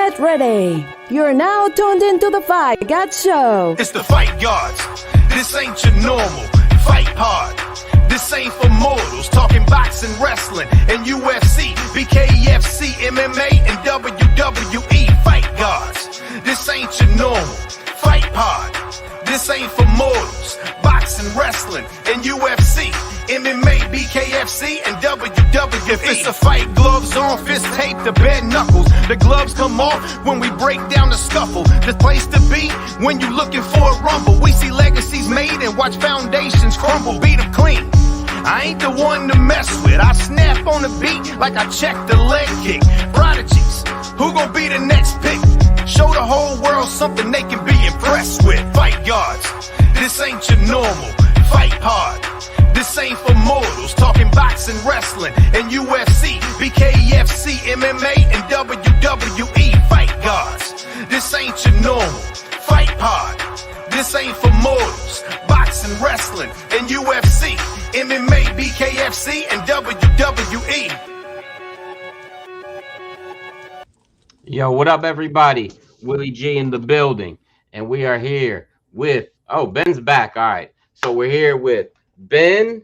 Get ready. You're now tuned into the Fight God Show. It's the Fight Gods. This ain't your normal. Fight hard. This ain't for mortals. Talking boxing, wrestling, and UFC, BKFC, MMA, and WWE. Fight Gods. This ain't your normal. Fight hard. This ain't for mortals. Boxing, wrestling, and UFC, MMA, BKFC, and WWE. If it's a fight, gloves on, fist tape to bare knuckles. The gloves come off when we break down the scuffle. The place to be when you looking for a rumble. We see legacies made and watch foundations crumble. Beat them clean. I ain't the one to mess with. I snap on the beat like I check the leg kick. Prodigies, who gon' be the next pick? Show the whole world something they can be impressed with. Fight Gods, this ain't your normal. Fight hard, this ain't for mortals. Talking boxing, wrestling, and UFC, BKFC, MMA, and WWE. Fight Gods, this ain't your normal. Fight hard, this ain't for mortals. Boxing, wrestling, and UFC, MMA, BKFC, and WWE. Yo, what up, everybody? Willie G in the building, and we are here with Ben's back. All right, so we're here with Benny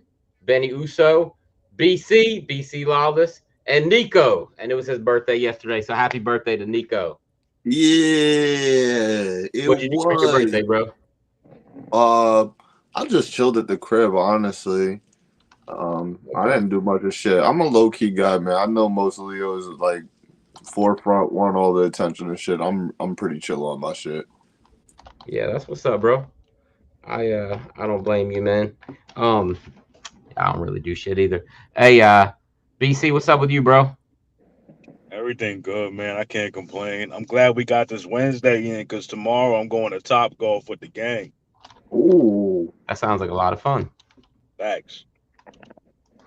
Uso, BC Lawless, and Neko. And it was his birthday yesterday, so happy birthday to Neko. Yeah, what did you do for your birthday, bro? I just chilled at the crib, honestly. I didn't do much of shit. I'm a low-key guy, man. I know most of Leo's like forefront, want all the attention and shit. I'm pretty chill on my shit. Yeah, that's what's up, bro. I don't blame you, man. I don't really do shit either. Hey, BC, what's up with you, bro? Everything good, man. I can't complain. I'm glad we got this Wednesday in because tomorrow I'm going to Top Golf with the gang. Ooh, that sounds like a lot of fun. Facts.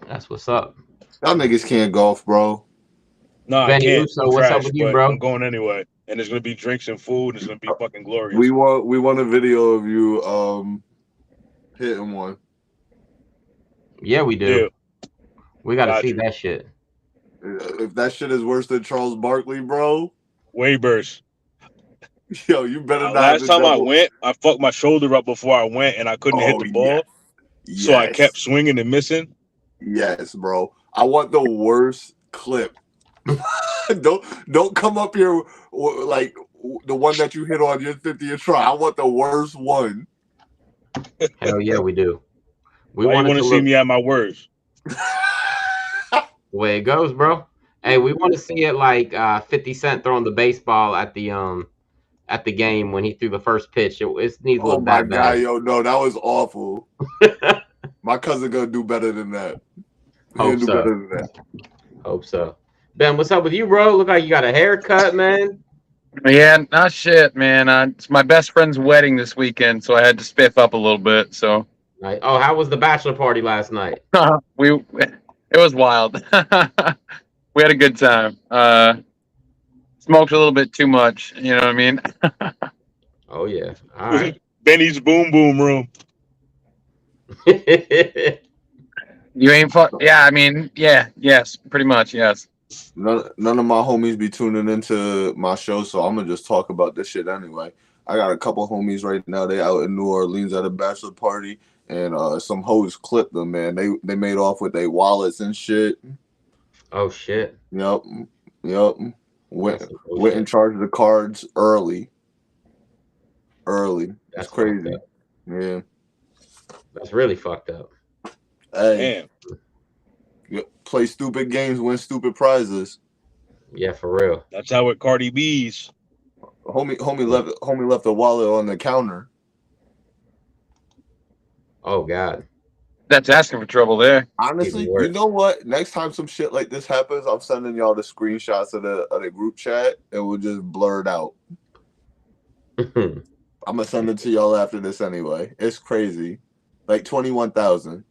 That's what's up. Y'all niggas can't golf, bro. No, Benny I can't. Uso, what's up with you, bro? I'm going anyway, and there's gonna be drinks and food. And it's gonna be fucking glorious. We want a video of you hitting one. Yeah, we do. Yeah. We gotta see that shit. If that shit is worse than Charles Barkley, bro. Way worse. Yo, you better not. Last time I went, I fucked my shoulder up before I went, and I couldn't hit the ball. Yes. So I kept swinging and missing. Yes, bro. I want the worst clip. Don't come up here like the one that you hit on your 50th try. I want the worst one. Hell yeah, we do. We want to see me at my worst. The way it goes, bro. Hey, we want to see it like 50 Cent throwing the baseball at the game when he threw the first pitch. It needs a little bad. God, yo, no, that was awful. My cousin gonna do better than that. Hope so. Ben, what's up with you, bro? Look like you got a haircut, man. Yeah, not shit, man. It's my best friend's wedding this weekend, so I had to spiff up a little bit. So, oh, how was the bachelor party last night? It was wild. We had a good time. Smoked a little bit too much. You know what I mean? Oh yeah. All right. Benny's boom boom room. You ain't yeah, I mean, yeah, yes, pretty much, yes. None of my homies be tuning into my show, so I'm gonna just talk about this shit anyway. I got a couple homies right now. They out in New Orleans at a bachelor party, and some hoes clipped them, man. They made off with their wallets and shit. Oh shit. Yep. Went and charged the cards early. That's crazy. Yeah. That's really fucked up. Hey. Damn. Play stupid games, win stupid prizes. Yeah, for real. That's how it Cardi B's. Homie left a wallet on the counter. Oh God. That's asking for trouble there. Honestly, you know what? Next time some shit like this happens, I'm sending y'all the screenshots of the group chat and we'll just blur it out. I'm gonna send it to y'all after this anyway. It's crazy. Like 21,000.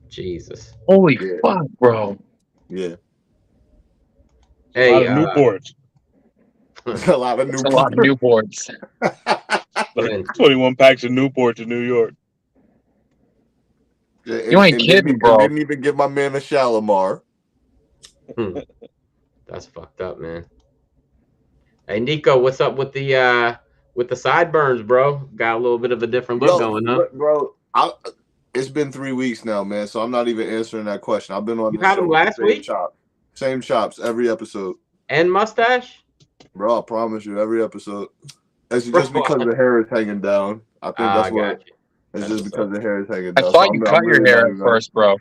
Jesus. Holy fuck, bro. Yeah. Hey, a lot of Newports. A lot of Newports. 21 packs of Newports in New York. Yeah, you ain't kidding, bro. Didn't even give my man a Shalimar. That's fucked up, man. Hey Nico, what's up with the sideburns, bro? Got a little bit of a different look going, huh? bro, it's been 3 weeks now, man. So I'm not even answering that question. I've been on You this had show them with the last same week chops, same chops every episode, and mustache, bro. I promise you, every episode. It's bro. just because the hair is hanging down. I think that's I what. got you. It's That's just what's because up. the hair is hanging I down. thought So you I'm cut your really hair not at even. first, bro.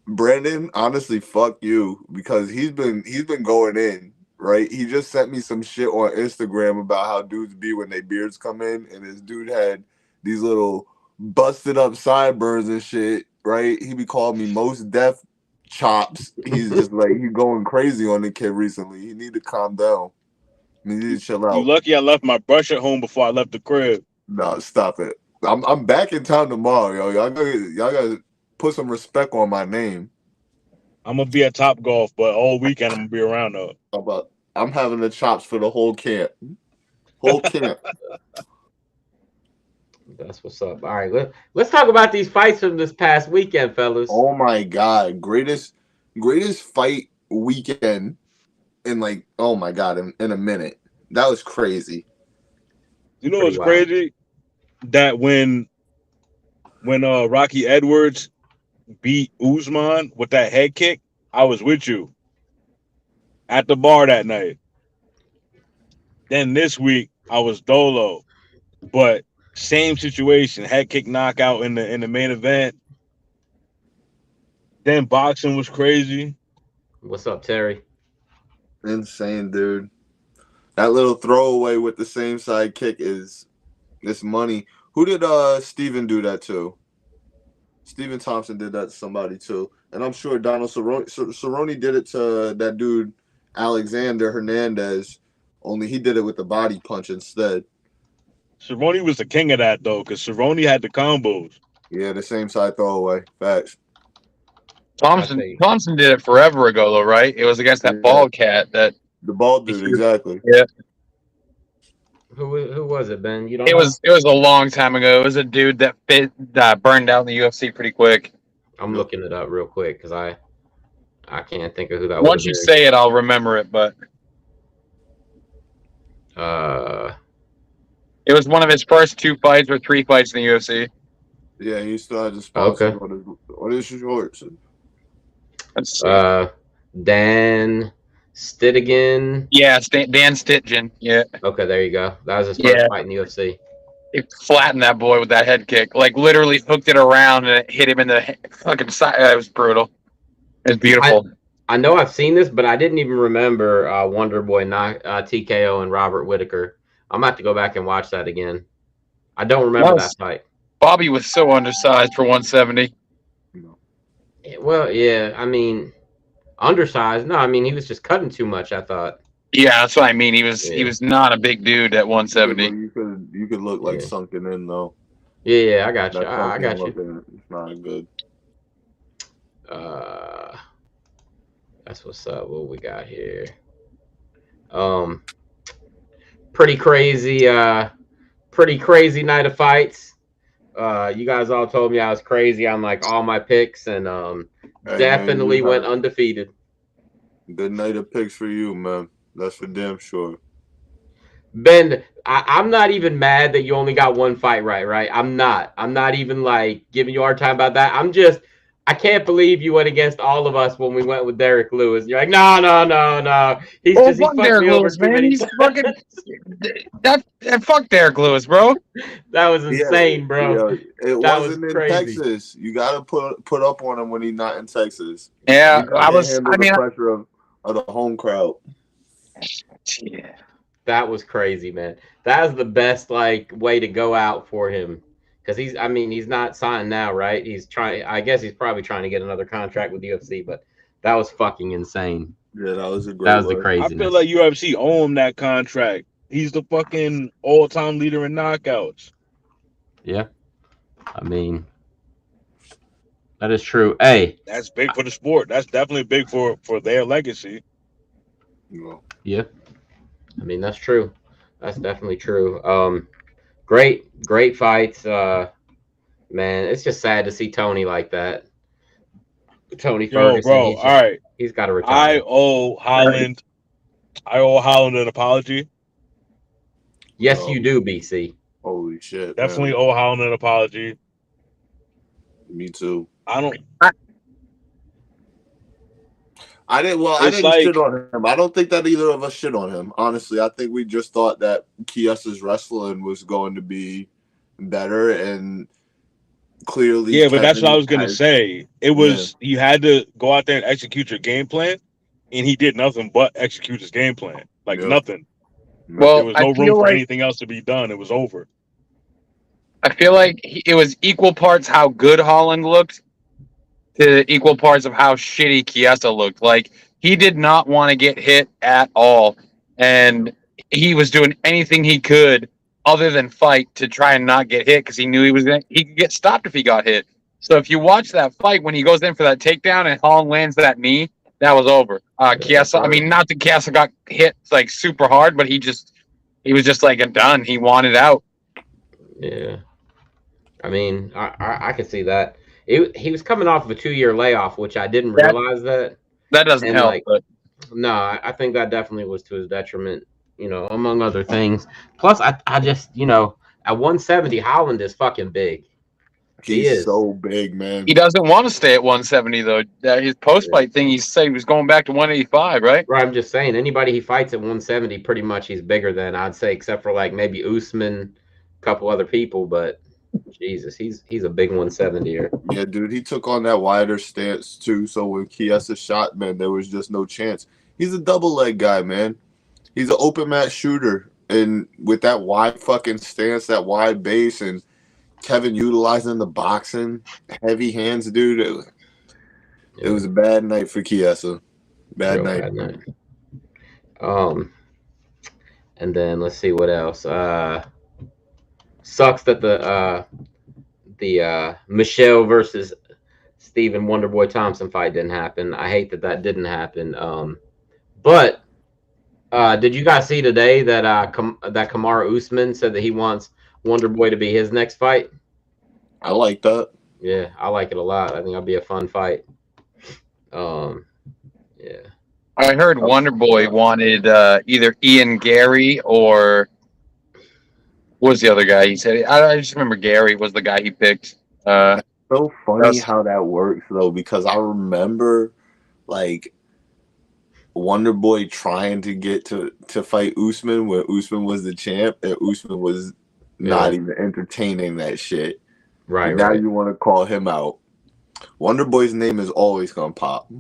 Brandon, honestly, fuck you, because he's been going in, right? He just sent me some shit on Instagram about how dudes be when they beards come in, and this dude had these little busted up sideburns and shit, right? He be calling me most deaf chops. He's just like he going crazy on the kid recently. He need to calm down. He need to chill You out. lucky I left my brush at home before I left the crib. Nah, stop it. I'm back in town tomorrow, yo. Y'all gotta put some respect on my name. I'm gonna be at Top Golf, but all weekend I'm gonna be around though. I'm having the chops for the whole camp. Whole camp. That's what's up. All right, let's talk about these fights from this past weekend, fellas. Oh my god, greatest fight weekend in like, oh my god, in a minute. That was crazy. You know Pretty what's wild. crazy? That when Rocky Edwards beat Usman with that head kick, I was with you at the bar that night. Then this week I was dolo, but same situation, head kick knockout in the main event. Then boxing was crazy. What's up, Terry? Insane, dude. That little throwaway with the same side kick is this money. Who did Steven do that to? Steven Thompson did that to somebody too. And I'm sure Donald Cerrone did it to that dude Alexander Hernandez, only he did it with the body punch instead. Cerrone was the king of that though, because Cerrone had the combos. Yeah, the same side throwaway. Facts. Thompson did it forever ago, though, right? It was against that bald cat. The bald dude, exactly. Yeah. Who was it, Ben? You don't It know? was a long time ago. It was a dude that burned out in the UFC pretty quick. I'm looking it up real quick because I can't think of who that was. Once you say it, I'll remember it. But it was one of his first 2 fights or 3 fights in the UFC. Yeah, he still has a sponsor on his shorts. Dan Stitigan. Yeah, Dan Stitgen. Yeah. Okay, there you go. That was his first fight in the UFC. He flattened that boy with that head kick. Like, literally hooked it around and it hit him in the fucking side. It was brutal. It was beautiful. I know I've seen this, but I didn't even remember Wonder Boy TKO and Robert Whitaker. I'm going to have to go back and watch that again. I don't remember that fight. Bobby was so undersized for 170. Well, yeah, I mean, undersized. No, I mean, he was just cutting too much, I thought. Yeah, that's what I mean. He was not a big dude at 170. You could look like sunken in though. Yeah, I got you. I got you. It's not good. That's what's up. What we got here? Pretty crazy night of fights. You guys all told me I was crazy on like all my picks, and definitely went undefeated. Good night of picks for you, man. That's for damn sure. Ben, I'm not even mad that you only got one fight right? I'm not even like giving you a hard time about that. I can't believe you went against all of us when we went with Derek Lewis. You're like, no. He fucked me over too many times. Fuck Derek Lewis, bro. That was insane, bro. Yeah, it wasn't in Texas. You gotta put up on him when he's not in Texas. Yeah, the pressure of the home crowd. Yeah. That was crazy, man. That was the best way to go out for him. Because he's not signed now, right? I guess he's probably trying to get another contract with UFC, but that was fucking insane. Yeah, that was the craziness. I feel like UFC owe him that contract. He's the fucking all-time leader in knockouts. Yeah. I mean, that is true. Hey. That's big for the sport. That's definitely big for their legacy. Yeah. I mean, that's true. That's definitely true. Great fights. Man, it's just sad to see Tony like that. Tony Ferguson. Bro, all right. He's got to retire. I owe Holland I owe Holland an apology. Yes, you do, BC. Holy shit! Definitely Man. owe Holland an apology. Me too. I don't. I didn't. Well, I It's didn't like- shit on him. I don't think that either of us shit on him. Honestly, I think we just thought that Chiesa's wrestling was going to be better, and clearly, Yeah, but that's what I Kevin was gonna has- say. It was you had to go out there and execute your game plan, and he did nothing but execute his game plan. Like Yep. nothing. Well, There was no I room feel for like anything else to be done. It was over. I feel like it was equal parts how good Holland looked to equal parts of how shitty Chiesa looked. Like he did not want to get hit at all, and he was doing anything he could other than fight to try and not get hit because he knew he could get stopped if he got hit. So if you watch that fight when he goes in for that takedown and Holland lands that knee, that was over. Chiesa, I mean, not that Chiesa got hit like super hard, but he was just like done. He wanted out. Yeah. I mean, I could see that. He was coming off of a 2-year layoff, which I didn't realize that. That doesn't And, help. like, But No, I think that definitely was to his detriment, among other things. Plus, I just, at 170, Holland is fucking big. He He's is. so big, man. he doesn't want to stay at 170 though. His post fight thing, he said he was going back to 185, right? Right, I'm just saying, anybody he fights at 170, pretty much he's bigger than, I'd say, except for like maybe Usman, a couple other people, but Jesus, he's a big 170er. Yeah, dude, he took on that wider stance too. So when Chiesa shot, man, there was just no chance. He's a double leg guy, man. He's an open mat shooter, and with that wide fucking stance, that wide base, and Kevin utilizing the boxing, heavy hands, dude. It was a bad night for Chiesa. Bad night. Bad night. And then let's see what else. Sucks that the Michelle versus Stephen Wonderboy Thompson fight didn't happen. I hate that didn't happen. But did you guys see today that that Kamaru Usman said that he wants Wonderboy to be his next fight? I like that. Yeah, I like it a lot. I think it'll be a fun fight. Yeah. I heard Wonderboy wanted either Ian Gary or what was the other guy? He said I just remember Gary was the guy he picked. So funny how that works though, because I remember like Wonderboy trying to get to fight Usman when Usman was the champ, and Usman was not even entertaining that shit. Right. And now right. you want to call him out. Wonderboy's name is always gonna pop.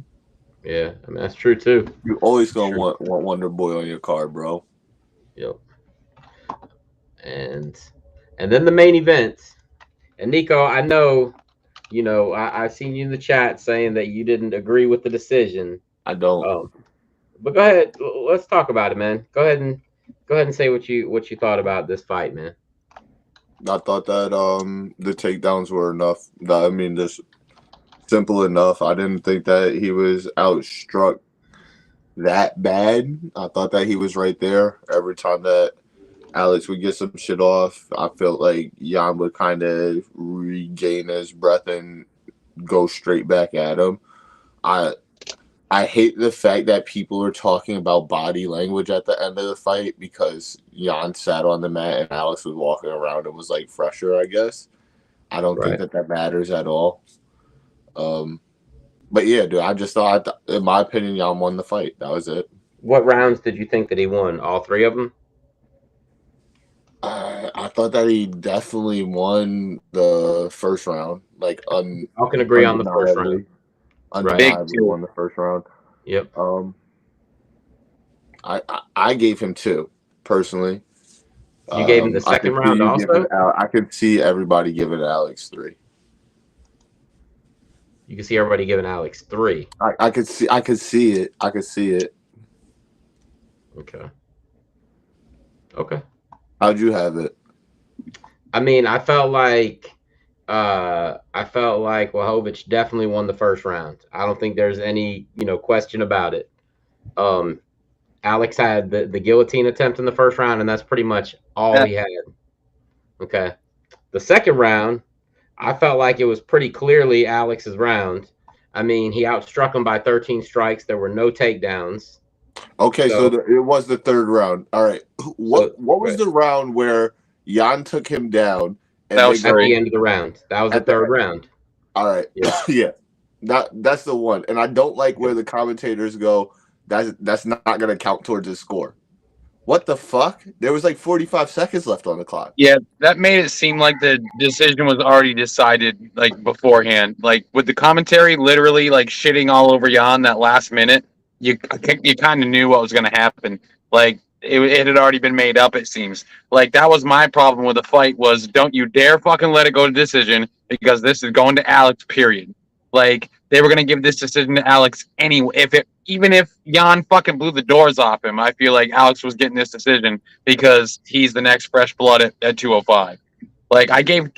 Yeah, I mean that's true too. You're always gonna want Wonderboy on your card, bro. Yep. And then the main event. And Neko, I know, I've seen you in the chat saying that you didn't agree with the decision. I don't. But go ahead, let's talk about it, man. Go ahead and say what you thought about this fight, man. I thought that the takedowns were enough. I mean, just simple enough. I didn't think that he was outstruck that bad. I thought that he was right there every time that Alex would get some shit off. I felt like Jan would kind of regain his breath and go straight back at him. I hate the fact that people are talking about body language at the end of the fight because Jan sat on the mat and Alex was walking around and was like fresher, I guess. I don't think that matters at all. But yeah, dude, I just thought, in my opinion, Jan won the fight. That was it. What rounds did you think that he won? All three of them? I thought that he definitely won the first round. Like, I can agree on the first round. Undeniably won the first round. Yep. I gave him 2 personally. You gave him the second round also? I could see everybody giving Alex 3. You can see everybody giving Alex 3. I could see it. Okay. How'd you have it? I mean, I felt like Wachowicz definitely won the first round. I don't think there's any, question about it. Alex had the guillotine attempt in the first round, and that's pretty much all he had. Okay. The second round, I felt like it was pretty clearly Alex's round. I mean, he outstruck him by 13 strikes. There were no takedowns. Okay, so it was the third round. All right. What was right. the round where Jan took him down? And That was At the end of the round. That was the third round. All right. Yeah. Yeah. That's the one. And I don't like where the commentators go, that's not going to count towards his score. What the fuck? There was like 45 seconds left on the clock. Yeah, that made it seem like the decision was already decided, like, beforehand. Like, with the commentary literally, like, shitting all over Jan that last minute, you kind of knew what was going to happen. Like, it had already been made up, it seems. Like, that was my problem with the fight was, don't you dare fucking let it go to decision, because this is going to Alex, period. Like, they were going to give this decision to Alex anyway. Even if Jan fucking blew the doors off him, I feel like Alex was getting this decision because he's the next fresh blood at 205. Like, I gave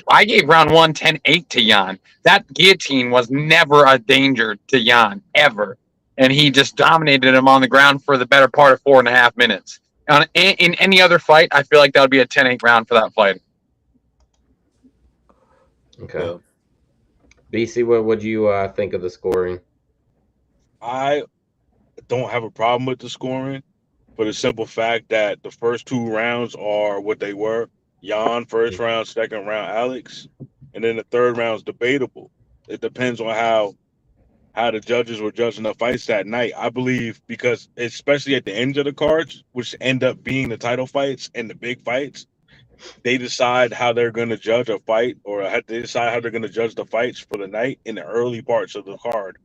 round 1 10-8 to Jan. That guillotine was never a danger to Jan, ever. And he just dominated him on the ground for the better part of 4.5 minutes. In any other fight, I feel like that would be a 10-8 round for that fight. Okay. Yeah. BC, what would you think of the scoring? I don't have a problem with the scoring for the simple fact that the first 2 rounds are what they were. Jan, first round, second round, Alex. And then the third round is debatable. It depends on how the judges were judging the fights that night. I believe because especially at the end of the cards, which end up being the title fights and the big fights, they decide how they're going to judge a fight, or they decide how they're going to judge the fights for the night in the early parts of the card.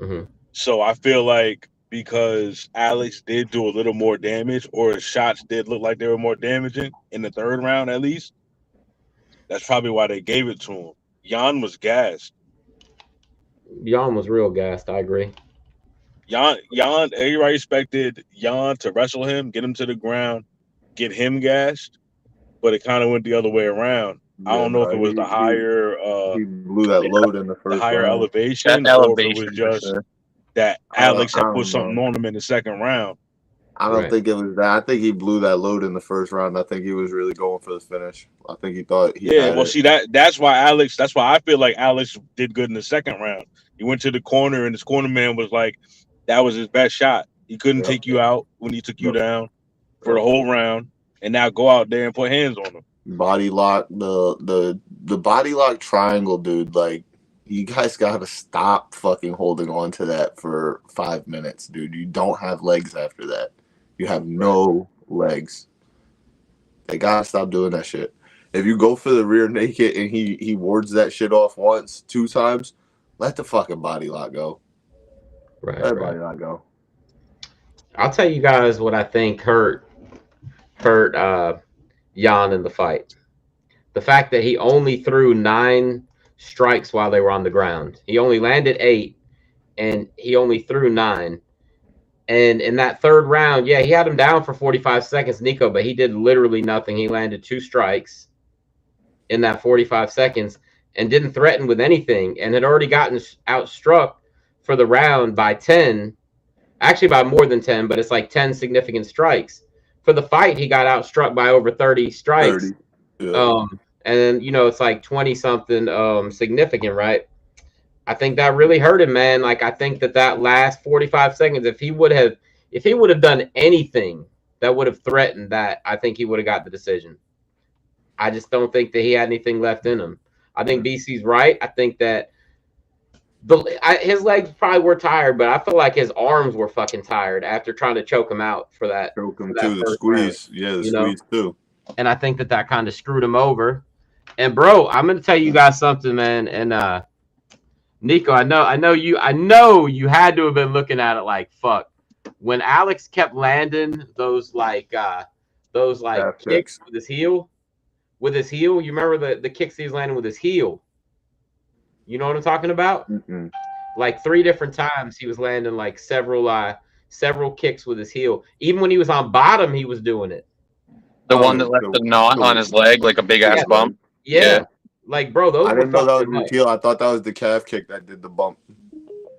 Mm-hmm. So I feel like because Alex did do a little more damage, or his shots did look like they were more damaging in the third round at least, that's probably why they gave it to him. Jan was gassed. Jan was real gassed. I agree. Jan, everybody expected Jan to wrestle him, get him to the ground, get him gassed, but it kind of went the other way around. I don't know if it was the higher he blew that load in the first the higher round. elevation, or if it was just that Alex had put something on him in the second round. I don't think it was that. I think he blew that load in the first round. I think he was really going for the finish. I think he thought he had it. See, that's why I feel like Alex did good in the second round. He went to the corner and his corner man was like, that was his best shot. He couldn't take you out when he took you down for the whole round, and now go out there and put hands on him. Body lock, the body lock triangle, dude. Like, you guys gotta stop fucking holding on to that for 5 minutes, dude. You don't have legs after that. You have no legs. They gotta stop doing that shit. If you go for the rear naked and he wards that shit off once, 2 times, let the fucking body lock go. Right. Let the body lock go. I'll tell you guys what I think hurt Jan in the fight. The fact that he only threw 9 strikes while they were on the ground. He only landed 8, and he only threw 9. And in that third round, he had him down for 45 seconds, Neko, but he did literally nothing. He landed 2 strikes in that 45 seconds and didn't threaten with anything, and had already gotten outstruck for the round by 10, actually by more than 10, but it's like 10 significant strikes. For the fight, he got outstruck by over 30 strikes. 30. Yeah. And then, it's like 20 something significant, right? I think that really hurt him, man. Like, I think that last 45 seconds, if he would have done anything that would have threatened that, I think he would have got the decision. I just don't think that he had anything left in him. I think BC's right. I think that his legs probably were tired, but I feel like his arms were fucking tired after trying to choke him out for that. Choke him too, the squeeze. Round. Yeah, the squeeze too. And I think that kind of screwed him over. And bro, I'm gonna tell you guys something, man. And Neko, I know you had to have been looking at it like, fuck. When Alex kept landing those kicks with his heel. You remember the kicks he was landing with his heel? You know what I'm talking about? Mm-mm. Like 3 different times he was landing like several kicks with his heel. Even when he was on bottom, he was doing it. The one that left the knot on his leg, like a big ass bump. Yeah. Like, bro, those. I didn't know that was his heel. I thought that was the calf kick that did the bump.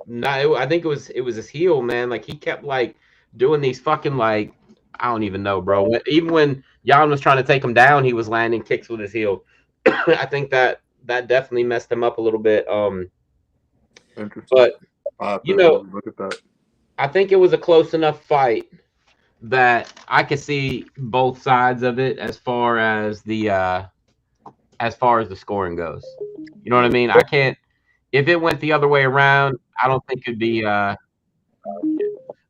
No, I think it was his heel, man. Like, he kept like doing these fucking like, I don't even know, bro. Even when Jan was trying to take him down, he was landing kicks with his heel. I think that definitely messed him up a little bit. Interesting. But look at that. I think it was a close enough fight that I could see both sides of it as far as the scoring goes. You know what I mean? I can't. If it went the other way around, I don't think it'd be. I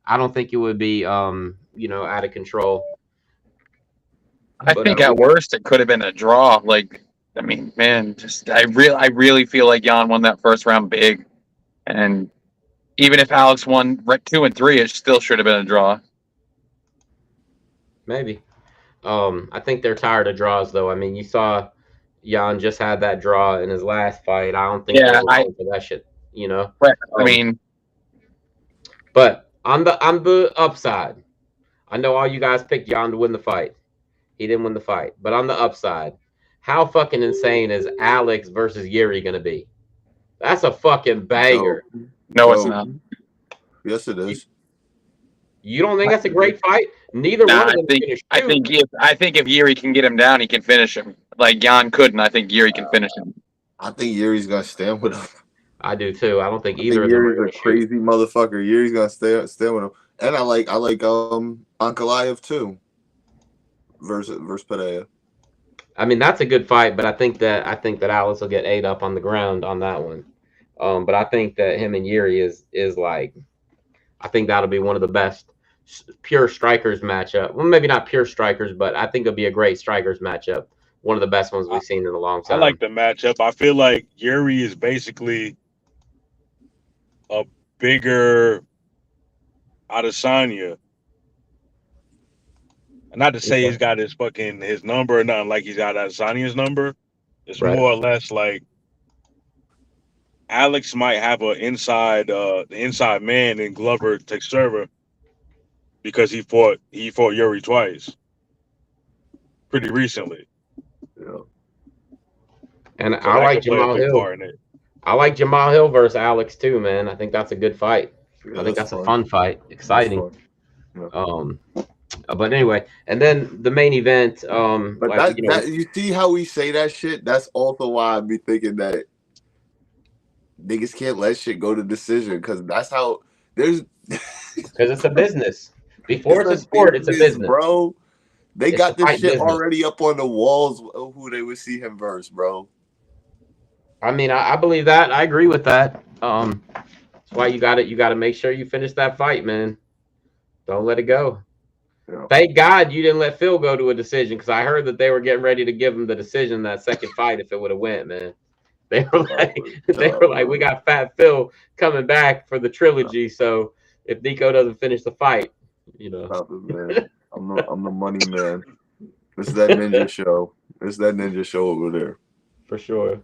don't think it would be. Out of control. I But think at worst it could have been a draw. Like, I mean, man, I really feel like Jan won that first round big, and even if Alex won 2 and 3, it still should have been a draw. maybe. I think they're tired of draws, though. I mean, you saw Jan just had that draw in his last fight. I don't think Yeah, they were going for that shit. I mean, But on the upside, I know all you guys picked Jan to win the fight. He didn't win the fight. But on the upside, how fucking insane is Alex versus Yuri gonna be? That's a fucking banger. no, it's not. Yes, it is. You don't think that's a great fight? Neither Nah, one of them finished. I think if Yuri can get him down, he can finish him. Like Jan couldn't. I think Yuri can finish him. I think Yuri's gonna stand with him. I do too. I don't think I either think of them are Yuri's gonna a crazy motherfucker. Yuri's gonna stand with him. And I like Ankalaev too. Versus Pereira. I mean, that's a good fight, but I think that Alex will get ate up on the ground on that one. But I think that him and Yuri is like, I think that'll be one of the best pure strikers matchup. Well, maybe not pure strikers, but I think it'll be a great strikers matchup. One of the best ones we've seen in a long time. I like the matchup. I feel like Yuri is basically a bigger Adesanya. Not to say he's got his number or nothing like he's got Adesanya's number. It's Right. more or less like Alex might have the inside man in Glover Teixeira because he fought Yuri twice pretty recently. Yeah. And So I that like could play a Jamal big Hill. part in it. I like Jamal Hill versus Alex too, man. I think that's a good fight. Yeah, I think that's a fun. fun fight, exciting. That's fun. But anyway, and then the main event. But that you see how we say that shit? That's also why I be thinking that niggas can't let shit go to decision because that's how there's because it's a business. Before it's a sport, it's a business, bro. They It's got a this fight shit business. already up on the walls of who they would see him versus, bro. I mean, I believe that. I agree with that. That's why you got to make sure you finish that fight, man. Don't let it go. Yeah. Thank God you didn't let Phil go to a decision because I heard that they were getting ready to give him the decision that second fight if it would have went, man. They were like, we got Fat Phil coming back for the trilogy, so if Neko doesn't finish the fight, Stop it, man. I'm the money man. It's that ninja show. It's that ninja show over there. For sure.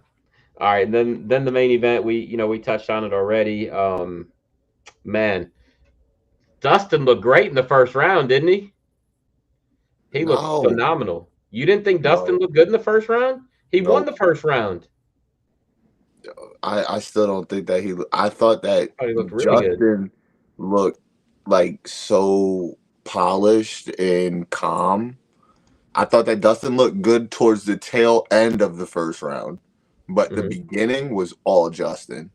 All right, and then the main event, we touched on it already. Man, Dustin looked great in the first round, didn't he? He looked phenomenal. You didn't think Dustin looked good in the first round? He won the first round. I still don't think that he. I thought that he looked really Justin looked like so polished and calm. I thought that Dustin looked good towards the tail end of the first round, but the beginning was all Justin.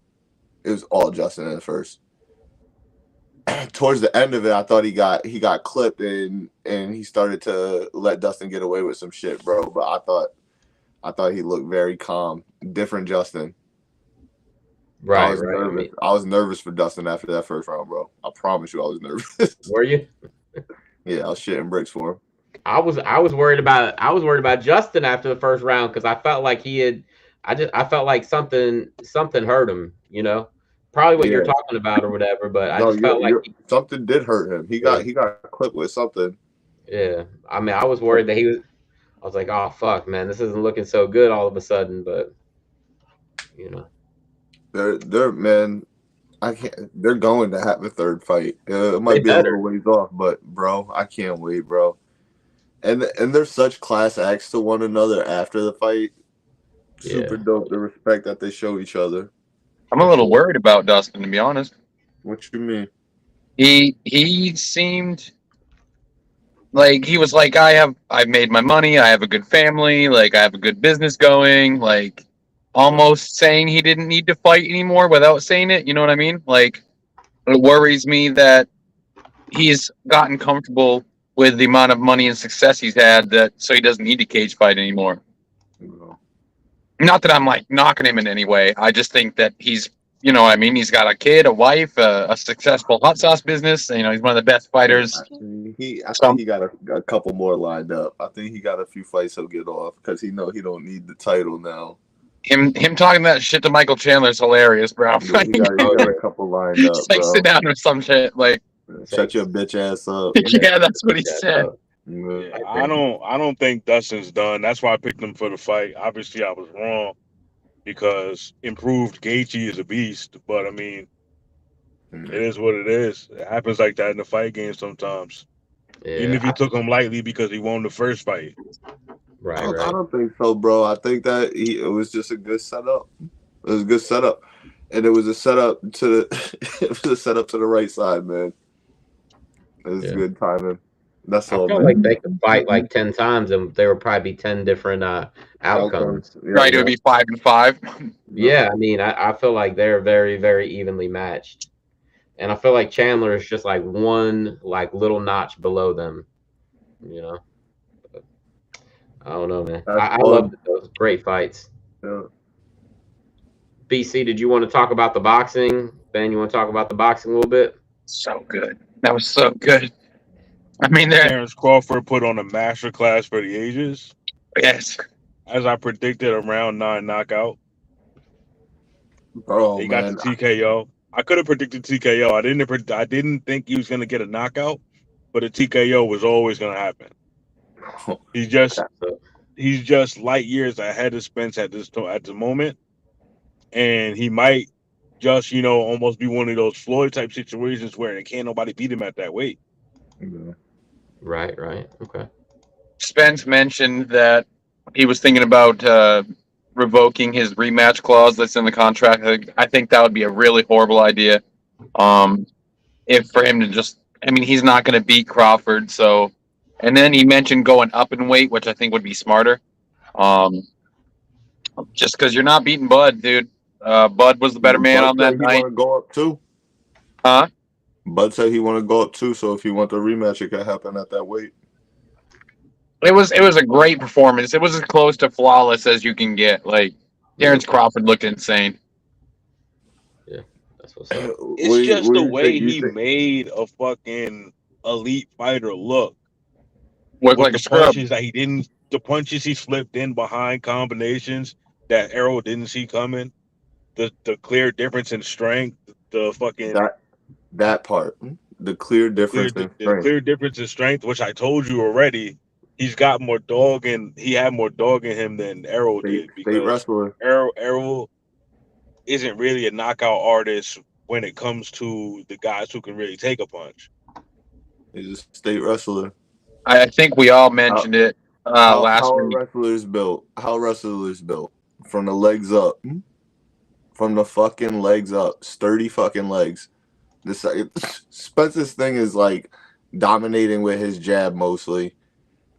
It was all Justin in the first. Towards the end of it, I thought he got clipped and he started to let Dustin get away with some shit, bro. But I thought he looked very calm, different Justin. Right, I was nervous for Dustin after that first round, bro. I promise you, I was nervous. Were you? Yeah, I was shitting bricks for him. I was worried about Justin after the first round because I felt like I felt like something hurt him, Probably what you're talking about or whatever, but I just felt like something did hurt him. He got clipped with something. Yeah, I mean, I was worried that I was like, oh fuck, man, this isn't looking so good all of a sudden, but They're man, I can't. They're going to have a third fight. It might be a little ways off, but bro, I can't wait, bro. And they're such class acts to one another after the fight. Super dope. The respect that they show each other. I'm a little worried about Dustin, to be honest. What you mean? He seemed like he was like, I've made my money, I have a good family, like I have a good business going, like almost saying he didn't need to fight anymore without saying it. You know what I mean? Like it worries me that he's gotten comfortable with the amount of money and success he's had, so he doesn't need to cage fight anymore. Not that I'm like knocking him in any way. I just think that he's, you know what I mean? He's got a kid, a wife, a successful hot sauce business. You know, he's one of the best fighters. I think he got a couple more lined up. I think he got a few fights he'll get off because he don't need the title now. Him talking that shit to Michael Chandler is hilarious, bro. He got a couple lined up, Just like bro. sit down or some shit. Like, shut your bitch ass up. yeah, that's what he said. Yeah, I don't think Dustin's done. That's why I picked him for the fight. Obviously, I was wrong because improved Gaethje is a beast. But I mean, it is what it is. It happens like that in the fight game sometimes. Yeah, Even if you took him lightly because he won the first fight. Right. I don't think so, bro. I think that it was just a good setup. It was a good setup, and it was a setup to the right side, man. It was good timing. That's all. I feel like they could fight like 10 times, and there would probably be 10 different outcomes. Yeah, Right, it would be 5-5. Yeah, I mean, I feel like they're very, very evenly matched, and I feel like Chandler is just like one like little notch below them. You know, but I don't know, man. I love those great fights. Yeah. BC, did you want to talk about the boxing? Ben, you want to talk about the boxing a little bit? So good. That was so good. I mean, Terrence Crawford put on a masterclass for the ages. Yes. As I predicted, a round 9 knockout. Bro, He got the TKO. I could have predicted TKO. I didn't think he was going to get a knockout, but a TKO was always going to happen. He's just light years ahead of Spence at the moment, and he might just almost be one of those Floyd type situations where can't nobody beat him at that weight. Yeah. Right. Okay. Spence mentioned that he was thinking about revoking his rematch clause that's in the contract. I think that would be a really horrible idea. If for him to just, I mean, he's not going to beat Crawford, so. And then he mentioned going up in weight, which I think would be smarter. Just because you're not beating Bud, dude. Bud was the better man on that night. He want to go up too. Huh? Bud said he want to go up too, so if he want the rematch, it could happen at that weight. It was a great performance. It was as close to flawless as you can get. Like, Terrence Crawford looked insane. Yeah, that's what's up. It's just the way he made a fucking elite fighter look. Looked like a scrub. Punches that he didn't. The punches he slipped in behind combinations that Errol didn't see coming. The clear difference in strength. The fucking that part. The clear difference in strength. The clear difference in strength, which I told you already. He's got more dog, and he had more dog in him than Errol did. State wrestler. Errol isn't really a knockout artist when it comes to the guys who can really take a punch. He's a state wrestler. I think we all mentioned it last week. How wrestlers built from the legs up, from the fucking legs up, sturdy fucking legs. Spence's thing is like dominating with his jab mostly,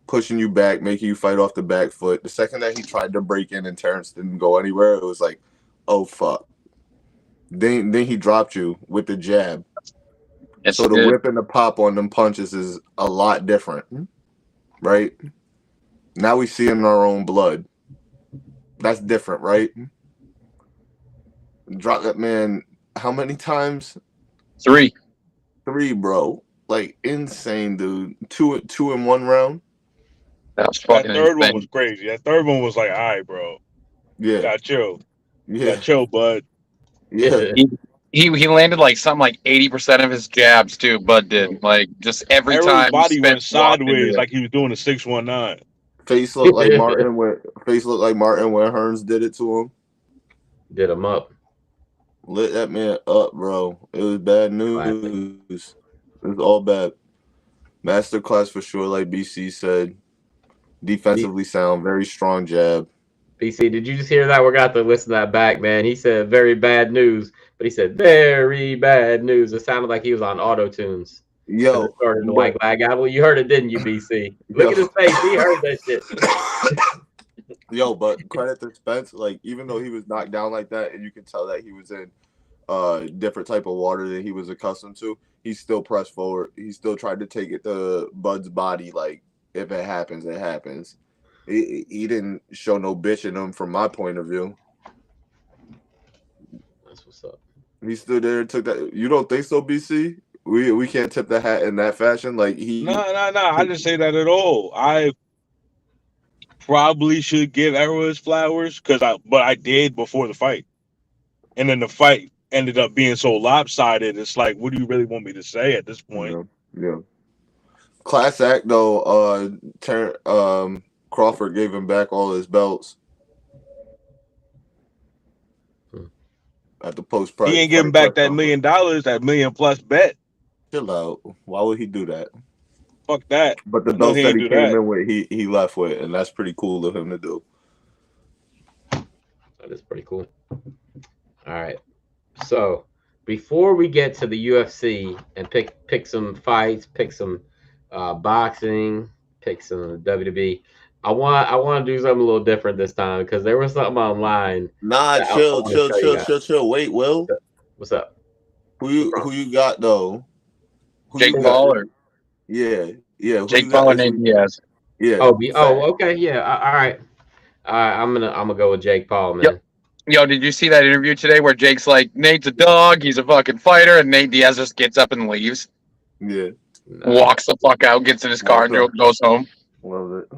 pushing you back, making you fight off the back foot. The second that he tried to break in and Terrence didn't go anywhere, it was like, oh fuck. Then he dropped you with the jab. Yes, so the whip and the pop on them punches is a lot different, right? Now we see in our own blood. That's different, right? Drop that man. How many times? 3, bro. Like insane, dude. Two in one round. That was fucking. That third insane. one was crazy. That third one was like, all right, bro. Yeah. Got chill. Yeah. Got chill, bud. Yeah. He landed like something like 80% of his jabs too. Bud did like just every Errol's time. body went sideways like he was doing a 619. Face looked like Martin when Hearns did it to him. Did him up. Lit that man up, bro. It was bad news. It was all bad. Masterclass for sure, like BC said. Defensively sound, very strong jab. BC, did you just hear that? We're going to have to listen to that back, man. He said very bad news, but he said very bad news. It sounded like he was on auto-tunes. Yo. It started to like lag out. Well, you heard it, didn't you, BC? Look at his face. He heard that shit. Yo, but credit to Spence. Like, even though he was knocked down like that, and you can tell that he was in different type of water than he was accustomed to, he still pressed forward. He still tried to take it to Bud's body. Like, if it happens, it happens. He didn't show no bitch in him from my point of view. That's what's up. He stood there and took that. You don't think so, BC? We can't tip the hat in that fashion. Like he. No. I didn't say that at all. I probably should give everyone his flowers but I did before the fight, and then the fight ended up being so lopsided. It's like, what do you really want me to say at this point? Yeah. Class act though. Crawford gave him back all his belts at the post price. He ain't giving back that $1 million, that $1 million+ bet. Chill out. Why would he do that? Fuck that. But the belts that he came in with, he left with, and that's pretty cool of him to do. That is pretty cool. All right. So before we get to the UFC and pick some fights, pick some boxing, pick some WWE, I want to do something a little different this time because there was something online. Nah, chill. Wait, Will. What's up? Who you got though? Jake Paul or yeah. Jake Paul or Nate Diaz. Yeah. Okay. Yeah. All right. I'm gonna go with Jake Paul, man. Yep. Yo, did you see that interview today where Jake's like, Nate's a dog, he's a fucking fighter, and Nate Diaz just gets up and leaves? Yeah. Walks the fuck out, gets in his car, and goes home. Love it.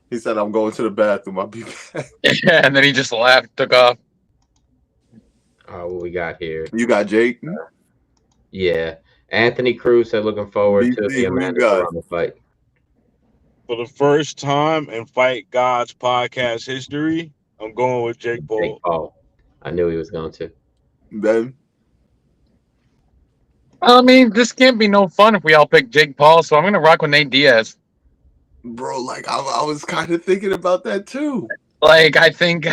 He said, I'm going to the bathroom. I'll be back. Yeah, and then he just laughed, took off. What we got here? You got Jake? Yeah. Anthony Cruz said looking forward to the Amanda Serrano fight. For the first time in Fight God's podcast history, I'm going with Jake Paul. Jake Paul. I knew he was going to. Ben? I mean, this can't be no fun if we all pick Jake Paul, so I'm going to rock with Nate Diaz. Bro, like, I was kind of thinking about that, too. Like, I think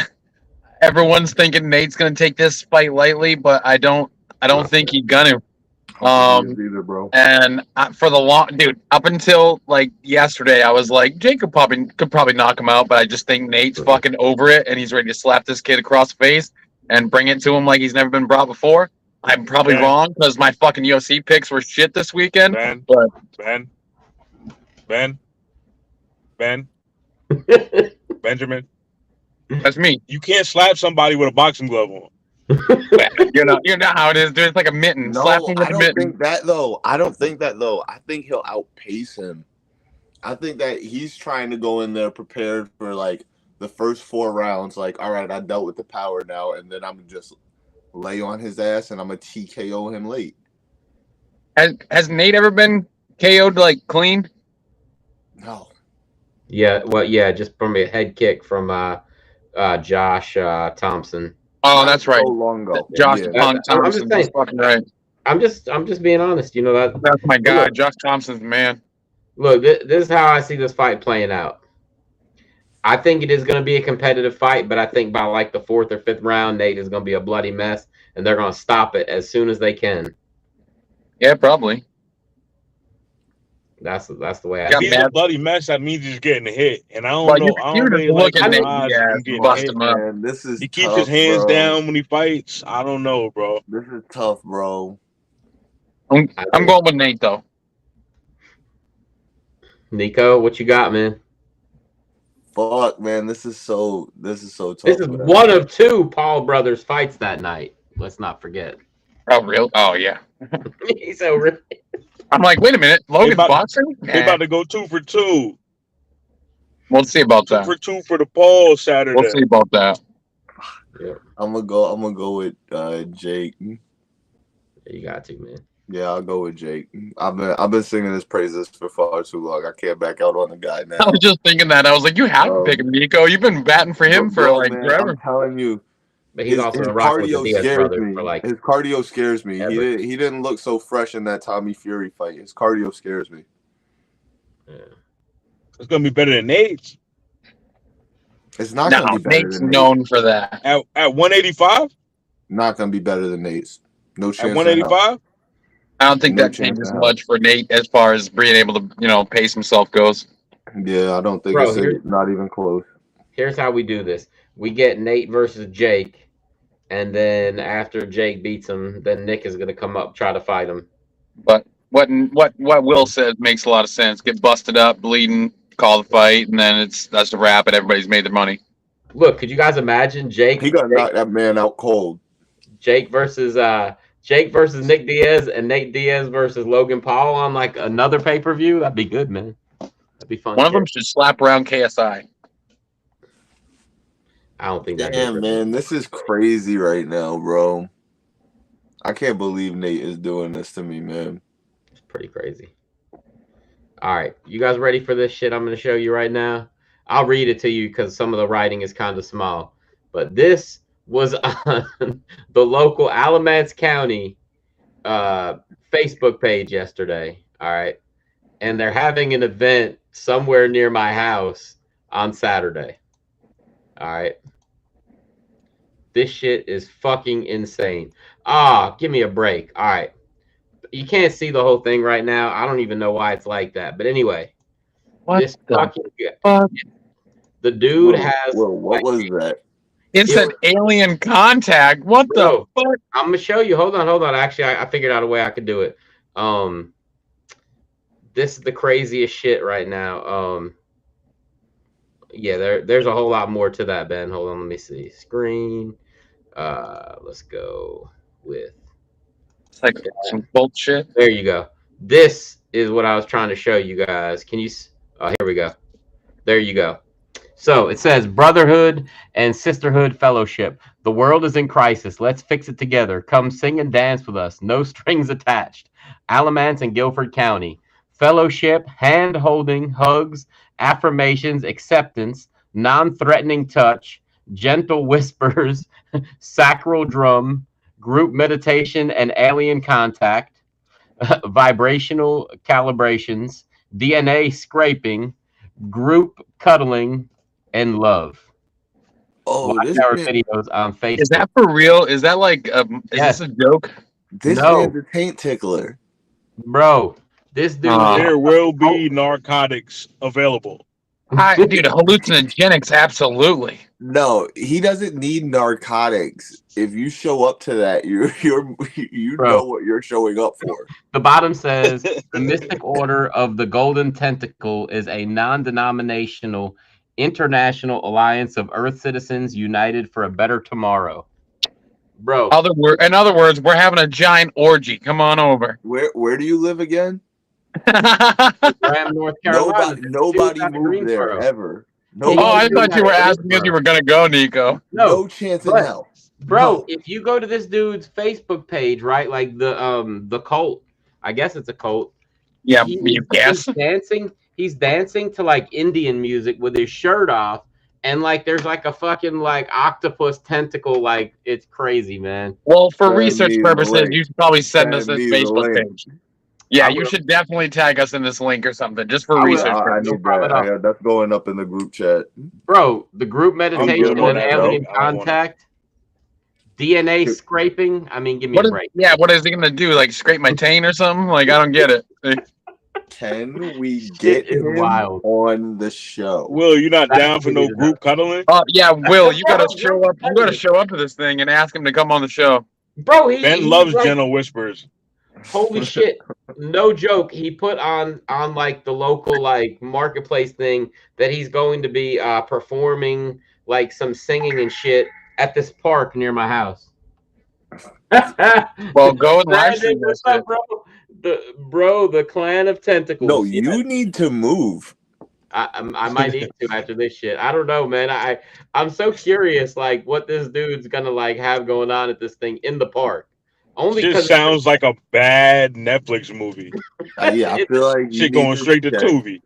everyone's thinking Nate's going to take this fight lightly, but I don't think he's going to. Either, bro. And for the long, dude, up until like yesterday, I was like, Jake could probably knock him out, but I just think Nate's fucking over it, and he's ready to slap this kid across the face and bring it to him like he's never been brought before. I'm probably wrong because my fucking UFC picks were shit this weekend. Benjamin. That's me. You can't slap somebody with a boxing glove on. You know how it is, dude. It's like a mitten. No, Slap him with I don't think that though. I think he'll outpace him. I think that he's trying to go in there prepared for like the first 4 rounds. Like, all right, I dealt with the power now, and then I'm gonna just lay on his ass and I'm gonna TKO him late. Has Nate ever been KO'd like clean? No. Yeah, well, yeah, just from a head kick from Josh Thompson. Oh, that's right. So long ago. Josh I'm Thompson. just saying. Fucking right. I'm just being honest. You know that. That's my guy. Look, Josh Thompson's the man. Look, this is how I see this fight playing out. I think it is going to be a competitive fight, but I think by like the 4th or 5th round, Nate is going to be a bloody mess, and they're going to stop it as soon as they can. Yeah, probably. That's the way I If see he's it. a bloody mess, that means he's getting hit. And I don't Well, know. I don't really like at the Nate odds Diaz, of him getting bust hit. him up. Man, this is He keeps tough, his hands bro. down when he fights. I don't know, bro. This is tough, bro. I'm going with Nate though. Neko, what you got, man? Fuck, man, this is so tough. This is man. one of 2 Paul brothers fights that night. Let's not forget. Oh, real? Oh, yeah. He's so really. I'm like, wait a minute, Logan's boxing? They about to go 2 for 2. We'll see about 2 that. for 2 for the Paul Saturday. We'll see about that. Yeah, I'm gonna go with Jake. you got to, man. Yeah, I'll go with Jake. I've been singing his praises for far too long. I can't back out on the guy now. I was just thinking that. I was like, you have to pick him, Nico. You've been batting for him for like man, forever. I'm telling you. But he's also a rock with the Diaz brother for like. His cardio scares me. Ever. He didn't look so fresh in that Tommy Fury fight. His cardio scares me. Yeah. It's gonna be better than Nate's. It's not gonna be better Nate's than known Nate's. for that. At 185? Not gonna be better than Nate's. No chance. At 185? I don't think No that chance changes in hell. much for Nate as far as being able to, pace himself goes. Yeah, I don't think Bro, it's not even close. Here's how we do this: we get Nate versus Jake, And then after Jake beats him, then Nick is gonna come up try to fight him. But what Will said makes a lot of sense. Get busted up, bleeding, call the fight, and then that's a wrap, and everybody's made their money. Look, could you guys imagine Jake? He got knocked that man out cold. Jake versus Nick Diaz, and Nate Diaz versus Logan Paul on like another pay-per-view? That'd be good, man. That'd be fun. One of them should slap around KSI. I don't think that. Damn, man, this is crazy right now, bro. I can't believe Nate is doing this to me, man. It's pretty crazy. All right, you guys ready for this shit I'm going to show you right now? I'll read it to you because some of the writing is kind of small. But this was on the local Alamance County Facebook page yesterday. All right. And they're having an event somewhere near my house on Saturday. All right. This shit is fucking insane. Give me a break. All right. You can't see the whole thing right now. I don't even know why it's like that. But anyway, What fuck? The dude has. Whoa, what was that? It's an alien contact. What the fuck? I'm gonna show you. Hold on. Actually, I figured out a way I could do it. This is the craziest shit right now. Yeah, there's a whole lot more to that, Ben. Hold on, let me see. Screen. Let's go with. It's like some bullshit. There you go. This is what I was trying to show you guys. Can you? Oh, here we go. There you go. So it says brotherhood and sisterhood fellowship. The world is in crisis. Let's fix it together. Come sing and dance with us. No strings attached. Alamance and Guilford County. Fellowship, hand holding, hugs, affirmations, acceptance, non-threatening touch, gentle whispers, sacral drum, group meditation and alien contact, vibrational calibrations, DNA scraping, group cuddling, and love. Watch our videos on Facebook. Is that for real? Is that like is this a joke? This man's a taint tickler. Bro, this dude there will be narcotics available. Dude, hallucinogenics, absolutely. No, he doesn't need narcotics. If you show up to that, you know what you're showing up for. The bottom says the Mystic Order of the Golden Tentacle is a non-denominational international alliance of Earth citizens united for a better tomorrow. Bro. In other words, we're having a giant orgy. Come on over. Where do you live again? North Carolina. Nobody moved there ever. I thought you were asking if you were gonna go, Neko. No chance in hell. Bro, if you go to this dude's Facebook page, right, like the cult, I guess it's a cult. Yeah, you guess. He's dancing to like Indian music with his shirt off, and like there's like a fucking like octopus tentacle, like it's crazy, man. Well, for research purposes, you should probably send us this Facebook page. Yeah, you should definitely tag us in this link or something, just for research purposes. That's going up in the group chat. Bro, the group meditation and alien contact, DNA scraping. I mean, give me a break. Yeah, what is he gonna do? Like scrape my taint or something? Like I don't get it. Can we get him on the show? Will, you not down for no group cuddling? Yeah, Will, you gotta show up. You gotta show up to this thing and ask him to come on the show. Bro, Ben loves gentle whispers. Holy shit. No joke. He put on like the local like marketplace thing that he's going to be performing like some singing and shit at this park near my house. Well, go and live stream this, bro. The clan of tentacles. No, you need to move. I might need to after this shit. I don't know, man. I'm so curious, like what this dude's gonna like have going on at this thing in the park. Only just sounds like a bad Netflix movie. Yeah, I feel like shit going straight to Tubi.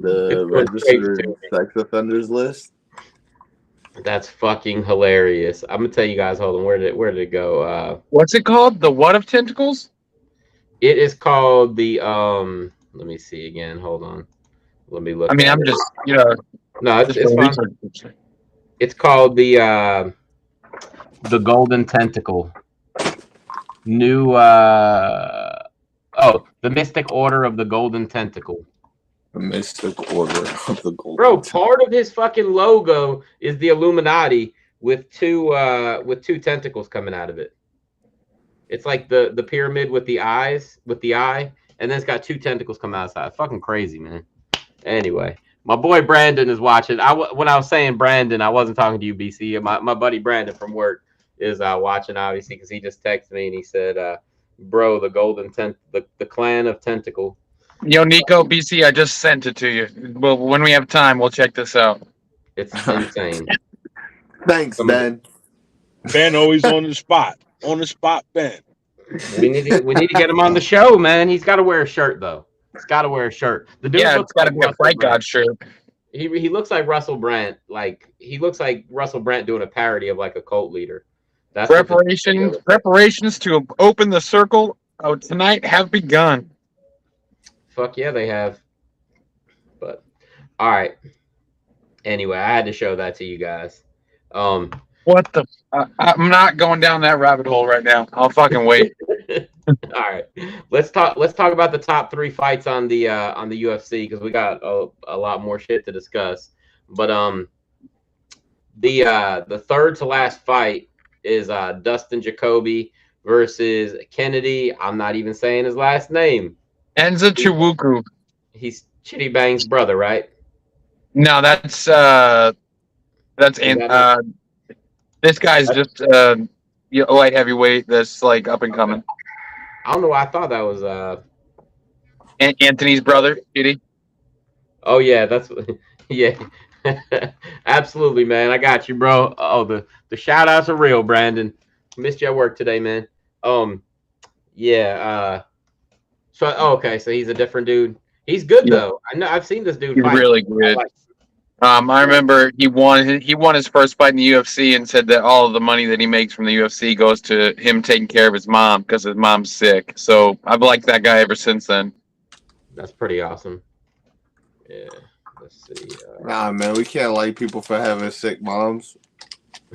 The registered sex offenders list. That's fucking hilarious. I'm gonna tell you guys. Hold on, where did it go? What's it called? The what of tentacles? It is called the Let me see again. Hold on. Let me look. I mean, I'm just No, it's fine. It's called the Golden Tentacle. The Mystic Order of the Golden Tentacle. The Mystic Order of the Golden Tentacle. Part of his fucking logo is the Illuminati, with two tentacles coming out of it. It's like the pyramid with the eyes, with the eye, and then it's got two tentacles come outside. Fucking crazy, man. Anyway, my boy Brandon is watching. When I was saying Brandon, I wasn't talking to you, BC. My buddy Brandon from work is watching, obviously, because he just texted me and he said, "Bro, the clan of tentacle." Yo, Neko, BC, I just sent it to you. Well, when we have time, we'll check this out. It's insane. Thanks, Ben. Ben always on the spot. On the spot, Ben. We need to get him on the show, man. He's got to wear a shirt though. He's got to wear a shirt. The dude It's got to be a Fight God shirt. He looks like Russell Brand. Like he looks like Russell Brand doing a parody of like a cult leader. That's Preparations to open the circle tonight have begun. Fuck yeah, they have. But all right. Anyway, I had to show that to you guys. What the? I'm not going down that rabbit hole right now. I'll fucking wait. All right, let's talk about the top 3 fights on the UFC, because we got a lot more shit to discuss. But the third to last fight is Dustin Jacoby versus Kennedy. I'm not even saying his last name. Enza Chiwuku. He's Chitty Bang's brother, right? No, this guy's just light heavyweight that's like up and coming. I don't know why I thought that was Anthony's brother, Chitty. Oh yeah, that's yeah. Absolutely, man. I got you, bro. Oh, the shout outs are real, Brandon. Missed you at work today, man. Yeah. Okay, so he's a different dude. He's good though. I know I've seen this dude He's fight. really good. I remember he won his first fight in the UFC and said that all of the money that he makes from the UFC goes to him taking care of his mom because his mom's sick. So I've liked that guy ever since then. That's pretty awesome. Yeah. Let's see. Nah, man, we can't like people for having sick moms.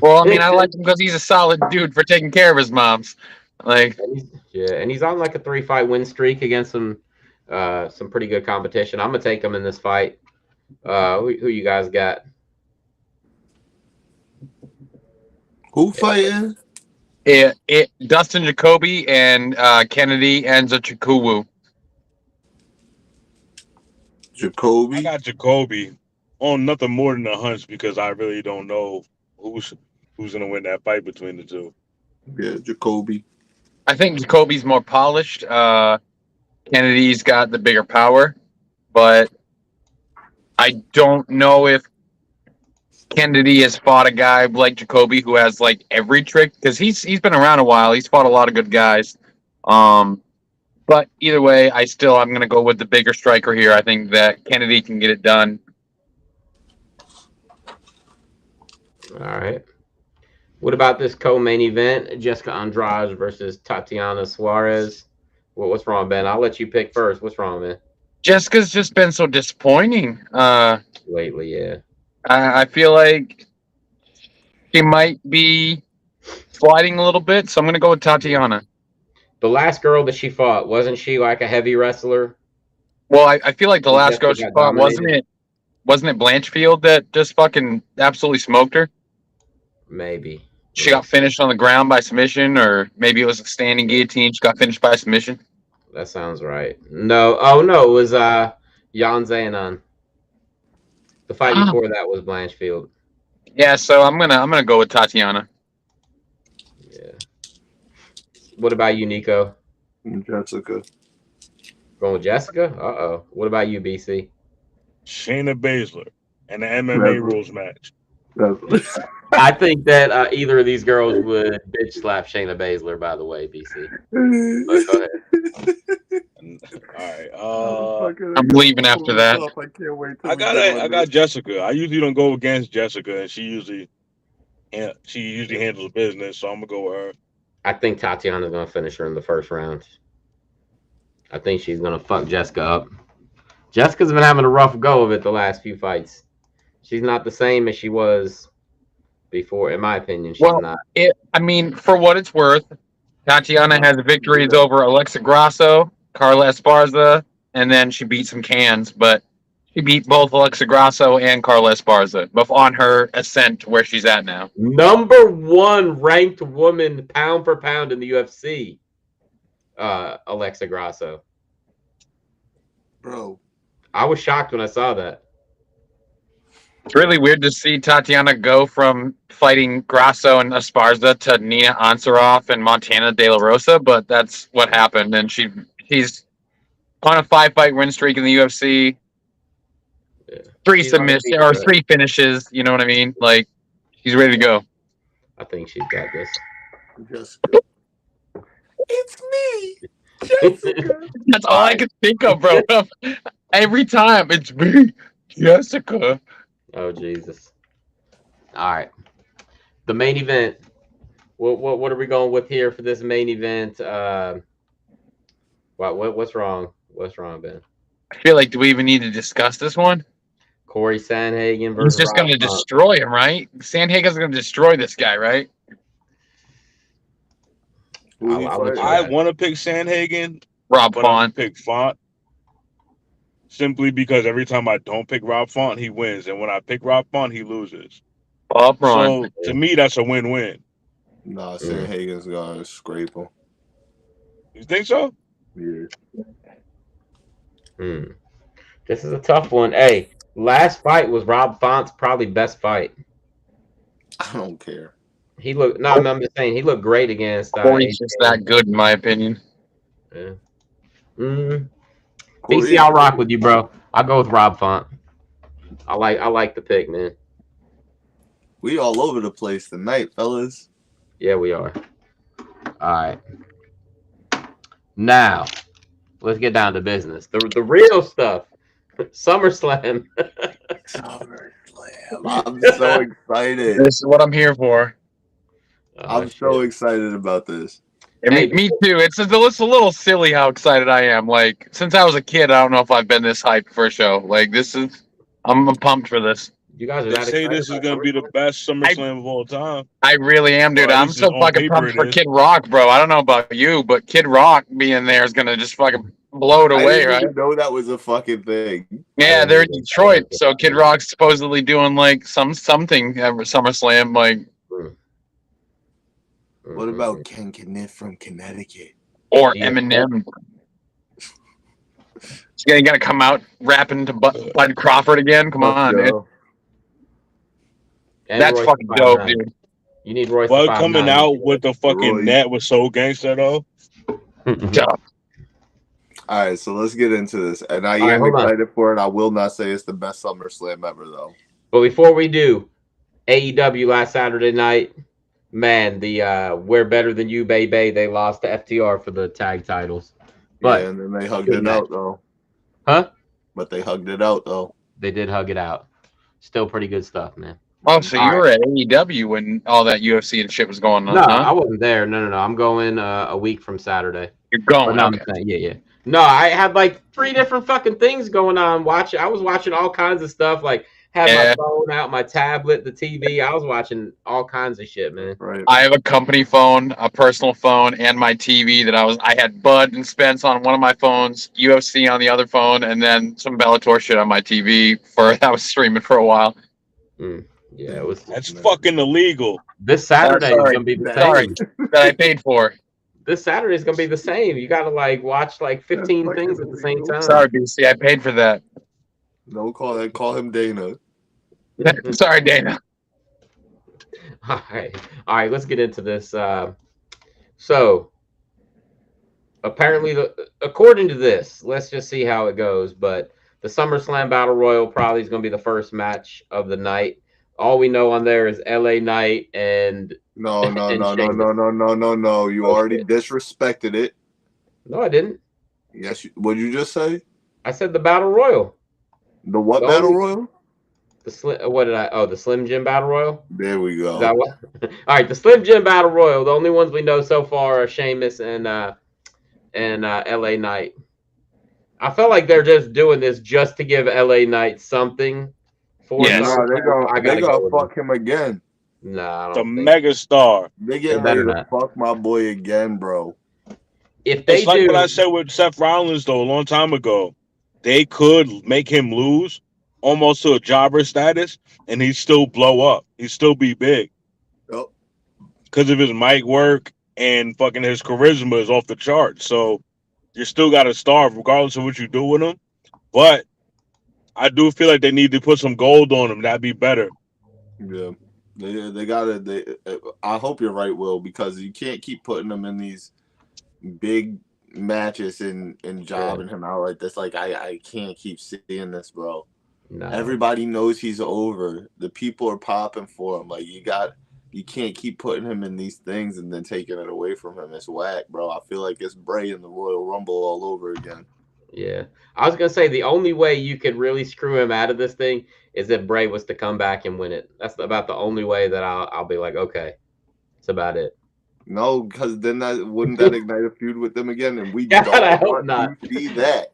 Well, I mean, I like him because he's a solid dude for taking care of his moms. Like, and he's on like a 3-fight win streak against some pretty good competition. I'm gonna take him in this fight. Who you guys got? Who fighting? Dustin Jacoby and Kennedy Enza Chiwuku. Jacoby. I got Jacoby on nothing more than a hunch because I really don't know who's gonna win that fight between the two. Yeah, Jacoby. I think Jacoby's more polished. Kennedy's got the bigger power, but I don't know if Kennedy has fought a guy like Jacoby who has like every trick, because he's been around a while. He's fought a lot of good guys. But either way, I'm going to go with the bigger striker here. I think that Kennedy can get it done. All right. What about this co-main event? Jessica Andrade versus Tatiana Suarez. What's wrong, Ben? I'll let you pick first. What's wrong, man? Jessica's just been so disappointing. Lately, yeah. I feel like she might be sliding a little bit, so I'm going to go with Tatiana. The last girl that she fought, wasn't she like a heavy wrestler? Well, I feel like the last girl she fought, wasn't it Blanchfield that just fucking absolutely smoked her? Maybe. She got finished on the ground by submission, or maybe it was a standing guillotine. She got finished by submission. That sounds right. No. Oh, no. It was Jan Zayanan. The fight before that was Blanchfield. Yeah, so I'm gonna go with Tatiana. Yeah. What about you, Neko? Jessica. Going with Jessica? Uh-oh. What about you, BC? Shayna Baszler and the MMA rules match. I think that either of these girls would bitch slap Shayna Baszler, by the way, BC. But go ahead. All right. I'm leaving after that. I can't wait. I got Jessica. I usually don't go against Jessica, and she usually handles business, so I'm gonna go with her. I think Tatiana's gonna finish her in the first round. I think she's gonna fuck Jessica up. Jessica's been having a rough go of it the last few fights. She's not the same as she was before, in my opinion. She's not. I mean, for what it's worth, Tatiana has victories over Alexa Grasso, Carla Esparza, and then she beat some cans, but He beat both Alexa Grasso and Carla Esparza, both on her ascent to where she's at now. Number 1 ranked woman pound for pound in the UFC. Alexa Grasso. Bro. I was shocked when I saw that. It's really weird to see Tatiana go from fighting Grasso and Esparza to Nina Ansaroff and Montana De La Rosa, but that's what happened. And she's on a 5-fight win streak in the UFC. Yeah. 3 She's on the submissions beat, or right? 3 finishes. You know what I mean? Like, she's ready to go. I think she's got this. Jessica. It's me, Jessica. That's all I can think of, bro. Every time it's me, Jessica. Oh Jesus! All right, the main event. What are we going with here for this main event? What's wrong? What's wrong, Ben? I feel like, do we even need to discuss this one? Corey Sandhagen He's versus just going to Rob Font. destroy him, right? Sandhagen's going to destroy this guy, right? I want to pick Sandhagen, Rob but I'm Font. pick Font. Simply because every time I don't pick Rob Font, he wins, and when I pick Rob Font, he loses. Up front. So to me, that's a win-win. Nah, Sandhagen's gonna scrape him. You think so? Yeah. This is a tough one. Hey, last fight was Rob Font's probably best fight. I don't care. He looked. No, I'm just saying he looked great against. Corey's just that good, in my opinion. Yeah. BC, I'll rock with you, bro. I'll go with Rob Font. I like the pick, man. We all over the place tonight, fellas. Yeah, we are. All right. Now, let's get down to business. The real stuff. SummerSlam. SummerSlam. I'm so excited. This is what I'm here for. I'm so excited about this. Hey, Me too. It's a little silly how excited I am. Like, since I was a kid, I don't know if I've been this hyped for a show. Like, I'm pumped for this. You guys are They not say excited this is about going to be the SummerSlam? best SummerSlam of all time. I really am, dude. Well, at I'm least so on fucking paper pumped it for is. Kid Rock, bro. I don't know about you, but Kid Rock being there is gonna just fucking blow it I away, didn't right? even know that was a fucking thing. Yeah, they're in Detroit, so Kid Rock's supposedly doing like something at SummerSlam, like, What about Ken Kniff from Connecticut? or Yeah. Eminem. He's gonna come out rapping to Bud Crawford again. Come on, dude. And That's Royce fucking the dope, 5'9". dude. You need Royce. Bud the 5'9". coming out with the fucking Roy. net was so gangster, though. Dope. All right, so let's get into this. And I All right, am hold on. excited for it. I will not say it's the best SummerSlam ever, though. But before we do, AEW last Saturday night, man, the We're Better Than You, baby. They lost to FTR for the tag titles. But Yeah, and then they hugged good it match. out, though. Huh? But they hugged it out, though. They did hug it out. Still pretty good stuff, man. Oh, so All you were at AEW when all that UFC and shit was going on, No, huh? I wasn't there. No. I'm going a week from Saturday. You're going, No, okay. I'm saying, yeah. No, I had like 3 different fucking things going on. I was watching all kinds of stuff. Like had Yeah. my phone out, my tablet, the TV. I was watching all kinds of shit, man. Right. I have a company phone, a personal phone, and my TV that I had Bud and Spence on one of my phones, UFC on the other phone, and then some Bellator shit on my TV I was streaming for a while. Yeah, it was. That's fucking illegal. This Saturday is Sorry. gonna be the Sorry. same. That I paid for. This Saturday is gonna be the same. You gotta like watch like 15 That's things fucking at the same illegal. time. Sorry, BC, I paid for that. Don't call that. Call him Dana. Sorry, Dana. All right. Let's get into this. So, apparently, according to this, let's just see how it goes. But the SummerSlam Battle Royal probably is going to be the first match of the night. All we know on there is LA Knight and No. And You Oh, already shit. disrespected it. no, I didn't. Yes. What'd you just say? I said the Battle Royal. The what The battle only- royal? The Slim. What did I? Oh, the Slim Jim Battle Royal. There we go. Is that what? All right, the Slim Jim Battle Royal. The only ones we know so far are Sheamus and LA Knight. I felt like they're just doing this just to give LA Knight something. For Yes. No, SummerSlam. I they gotta go gonna with fuck him again. them. Nah, I The don't think. megastar. They getting better ready to not. fuck my boy again, bro. If they It's like do, what I said with Seth Rollins, though, a long time ago. They could make him lose, almost to a jobber status, and he still blow up. He still be big Oh, because of his mic work and fucking his charisma is off the charts. So you still got to starve regardless of what you do with him. But I do feel like they need to put some gold on him. That'd be better. yeah. They gotta. I hope you're right, Will, because you can't keep putting him in these big matches and jobbing him out like this. Like I can't keep seeing this, bro. No. Everybody knows he's over. The people are popping for him. Like you can't keep putting him in these things and then taking it away from him. It's whack, bro. I feel like it's Bray in the Royal Rumble all over again. Yeah. I was going to say the only way you could really screw him out of this thing is if Bray was to come back and win it. That's about the only way that I'll be like, okay, that's about it. No, because then wouldn't that ignite a feud with them again? And we God, I don't hope want not. to see that.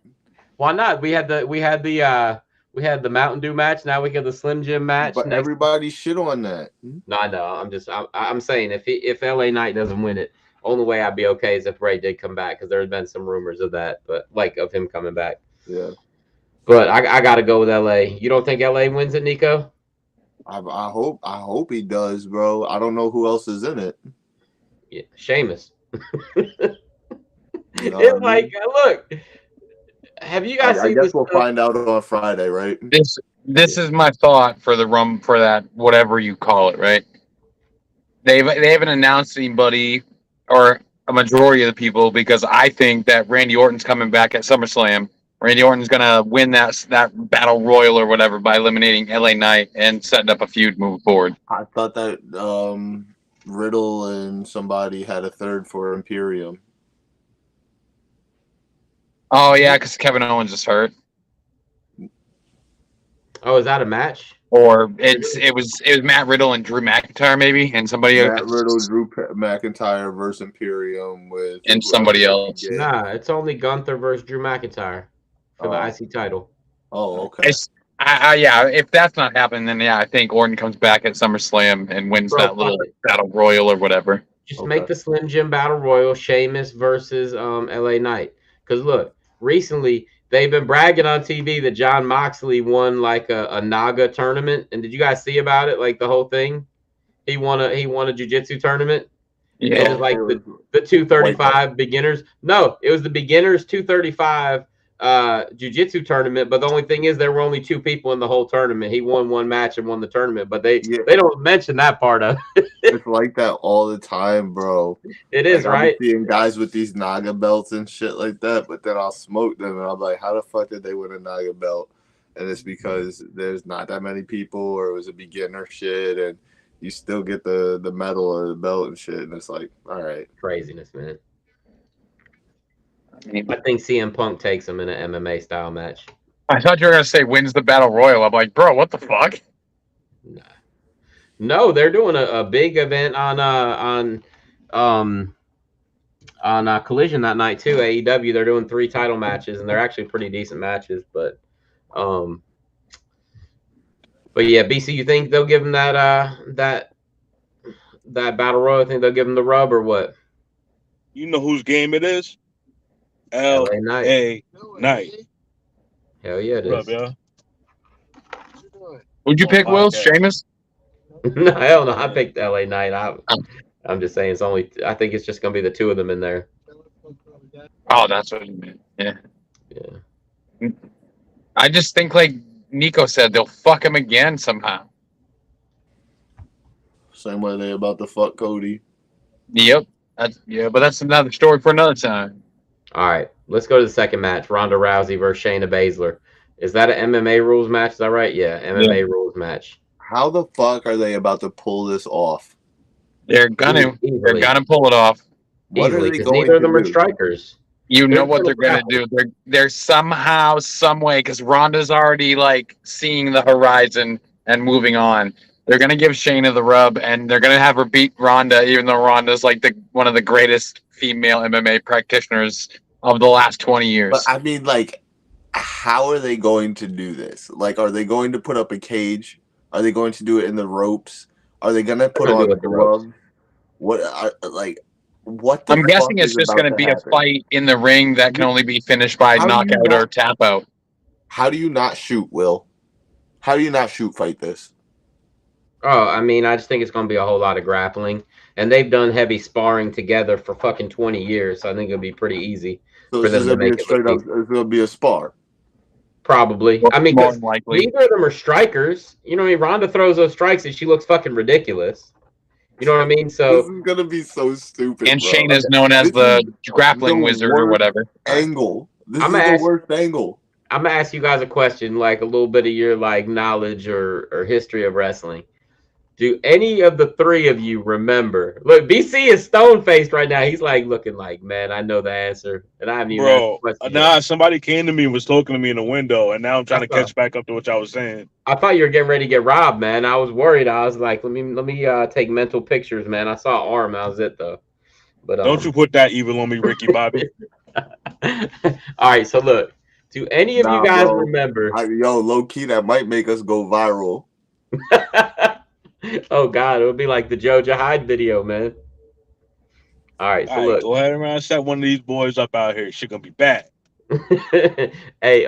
Why not? We had the Mountain Dew match. Now we get the Slim Jim match. But everybody shit on that. No, I know. I'm saying if LA Knight doesn't win it, only way I'd be okay is if Bray did come back, because there's been some rumors of that, but like of him coming back. Yeah. But I got to go with LA. You don't think LA wins it, Neko? I hope he does, bro. I don't know who else is in it. Yeah, Sheamus. You know It's what I mean? like, look, have you guys I seen guess this? we'll find out on Friday, right? This is my thought for the for that whatever you call it, right? They haven't announced anybody or a majority of the people, because I think that Randy Orton's coming back at SummerSlam. Randy Orton's gonna win that battle royal or whatever by eliminating LA Knight and setting up a feud moving forward. I thought that Riddle and somebody had a third for Imperium. Oh yeah, because Kevin Owens is hurt. Oh, is that a match? Or it was Matt Riddle and Drew McIntyre maybe, and somebody Matt else. Riddle, Drew McIntyre versus Imperium with And somebody else. Nah, it's only Gunther versus Drew McIntyre for the IC title. Oh, okay. Yeah, if that's not happening, then yeah, I think Orton comes back at SummerSlam and wins that little battle royal or whatever. Just make the Slim Jim Battle Royal Sheamus versus LA Knight. Because look, recently they've been bragging on TV that John Moxley won like a Naga tournament. And did you guys see about it? Like the whole thing? He won a jiu-jitsu tournament. Yeah. It was like the 235 beginners. No, it was the beginners 235 jiu-jitsu tournament, but the only thing is there were only two people in the whole tournament. He won one match and won the tournament, but they don't mention that part of it. It's like that all the time, bro. It is, like, right? I'm seeing guys with these Naga belts and shit like that, but then I'll smoke them and I'm like, how the fuck did they win a Naga belt? And it's because there's not that many people, or it was a beginner shit, and you still get the medal or the belt and shit, and it's like, all right. Craziness, man. I think CM Punk takes him in an MMA style match. I thought you were gonna say wins the battle royal. I'm like, bro, what the fuck? No, they're doing a big event on Collision that night too. AEW, they're doing 3 title matches, and they're actually pretty decent matches. But yeah, BC, you think they'll give him that battle royal? I think they'll give him the rub or what? You know whose game it is? LA Knight. Hell yeah, it is. What up, y'all? Who'd you pick, Will? Sheamus? No, hell no. I picked LA Knight. I'm just saying I think it's just gonna be the two of them in there. Oh, that's what you meant. Yeah. Yeah. I just think, like Neko said, they'll fuck him again somehow. Same way they about to fuck Cody. Yep. But that's another story for another time. All right, let's go to the second match. Ronda Rousey versus Shayna Baszler. Is that an MMA rules match? Is that right? Yeah, MMA rules match. How the fuck are they about to pull this off? They're gonna pull it off. What Easily, are they because going neither of them to are do? strikers. You know what they're gonna do. They're somehow, some way, because Ronda's already like seeing the horizon and moving on. They're gonna give Shayna the rub, and they're gonna have her beat Ronda, even though Ronda's like one of the greatest female MMA practitioners of the last 20 years. But I mean, like, how are they going to do this? Like, are they going to put up a cage? Are they going to do it in the ropes? Are they going to put on gloves? What? I'm guessing it's just going to be a fight in the ring that can only be finished by knockout or tap out. How do you not shoot, Will? How do you not shoot fight this? Oh, I mean, I just think it's going to be a whole lot of grappling. And they've done heavy sparring together for fucking 20 years. So I think it'll be pretty easy So for this them is to gonna be make a it look straight up. decent. It's gonna be a spar. Probably. I mean, More because than likely. neither of them are strikers. You know what I mean? Ronda throws those strikes and she looks fucking ridiculous. You know what I mean? This So is gonna be so stupid. And bro. Shane is known as This the is grappling the wizard or worst whatever. angle. This I'm is gonna the ask- worst angle. I'm gonna ask you guys a question, like a little bit of your like knowledge or history of wrestling. Do any of the three of you remember? Look, BC is stone faced right now. He's like looking like, man, I know the answer, and I haven't even asked the question yet. Nah, somebody came to me and was talking to me in the window, and now I'm trying to Uh-huh. catch back up to what y'all was saying. I thought you were getting ready to get robbed, man. I was worried. I was like, let me take mental pictures, man. I saw an arm. That was it, though. But Don't you put that evil on me, Ricky Bobby. All right, so look. Do any of you guys remember? Yo, low key, that might make us go viral. Oh God, it would be like the Joja Hyde video, man. All right, so All right, look. go ahead and set one of these boys up out here. Shit gonna be bad. Hey,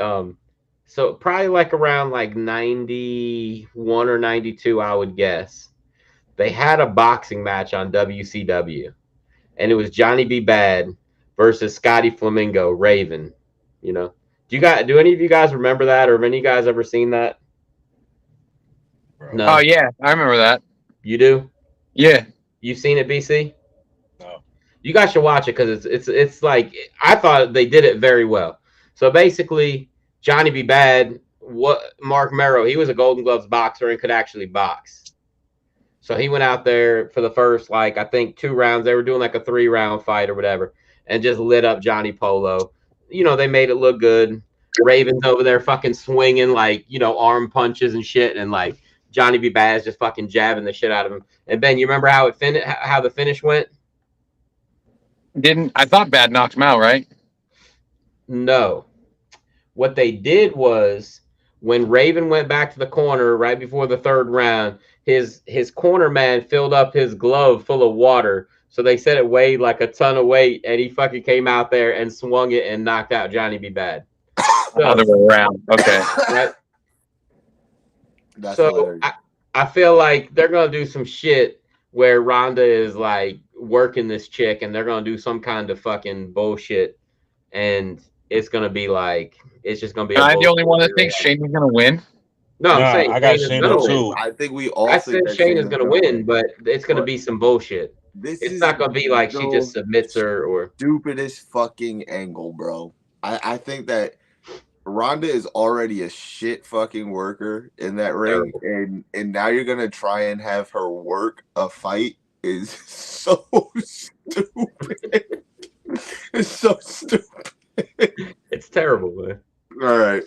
so probably like around like 91 or 92, I would guess. They had a boxing match on WCW, and it was Johnny B. Bad versus Scotty Flamingo Raven. You know, do any of you guys remember that, or have any of you guys ever seen that? No. Oh yeah, I remember that. You do? Yeah. You've seen it, BC? No. You guys should watch it because it's like I thought they did it very well. So basically, Johnny B. Bad, Mark Merrow, he was a Golden Gloves boxer and could actually box. So he went out there for the first, like, I think 2 rounds. They were doing like a 3-round fight or whatever, and just lit up Johnny Polo. You know, they made it look good. Raven's over there fucking swinging, like, you know, arm punches and shit, and like Johnny B. Bad's just fucking jabbing the shit out of him. And Ben, you remember how how the finish went? I thought Bad knocked him out, right? No. What they did was when Raven went back to the corner right before the 3rd round, his corner man filled up his glove full of water. So they said it weighed like a ton of weight, and he fucking came out there and swung it and knocked out Johnny B. Bad. So, Other way around. Okay. right? That's So hilarious. I feel like they're gonna do some shit where Ronda is like working this chick, and they're gonna do some kind of fucking bullshit, and it's gonna be like it's just gonna be. Am I the only one that thinks Shane is gonna win? No, I'm Nah, saying I got Shane is Shayna gonna too. win. I think we all. I think said Shane is gonna win, but it's gonna be some bullshit. It's not gonna be like she just submits her or stupidest fucking angle, bro. I think that Ronda is already a shit fucking worker in that ring, and now you're gonna try and have her work a fight is so stupid. It's so stupid. It's terrible, man. All right,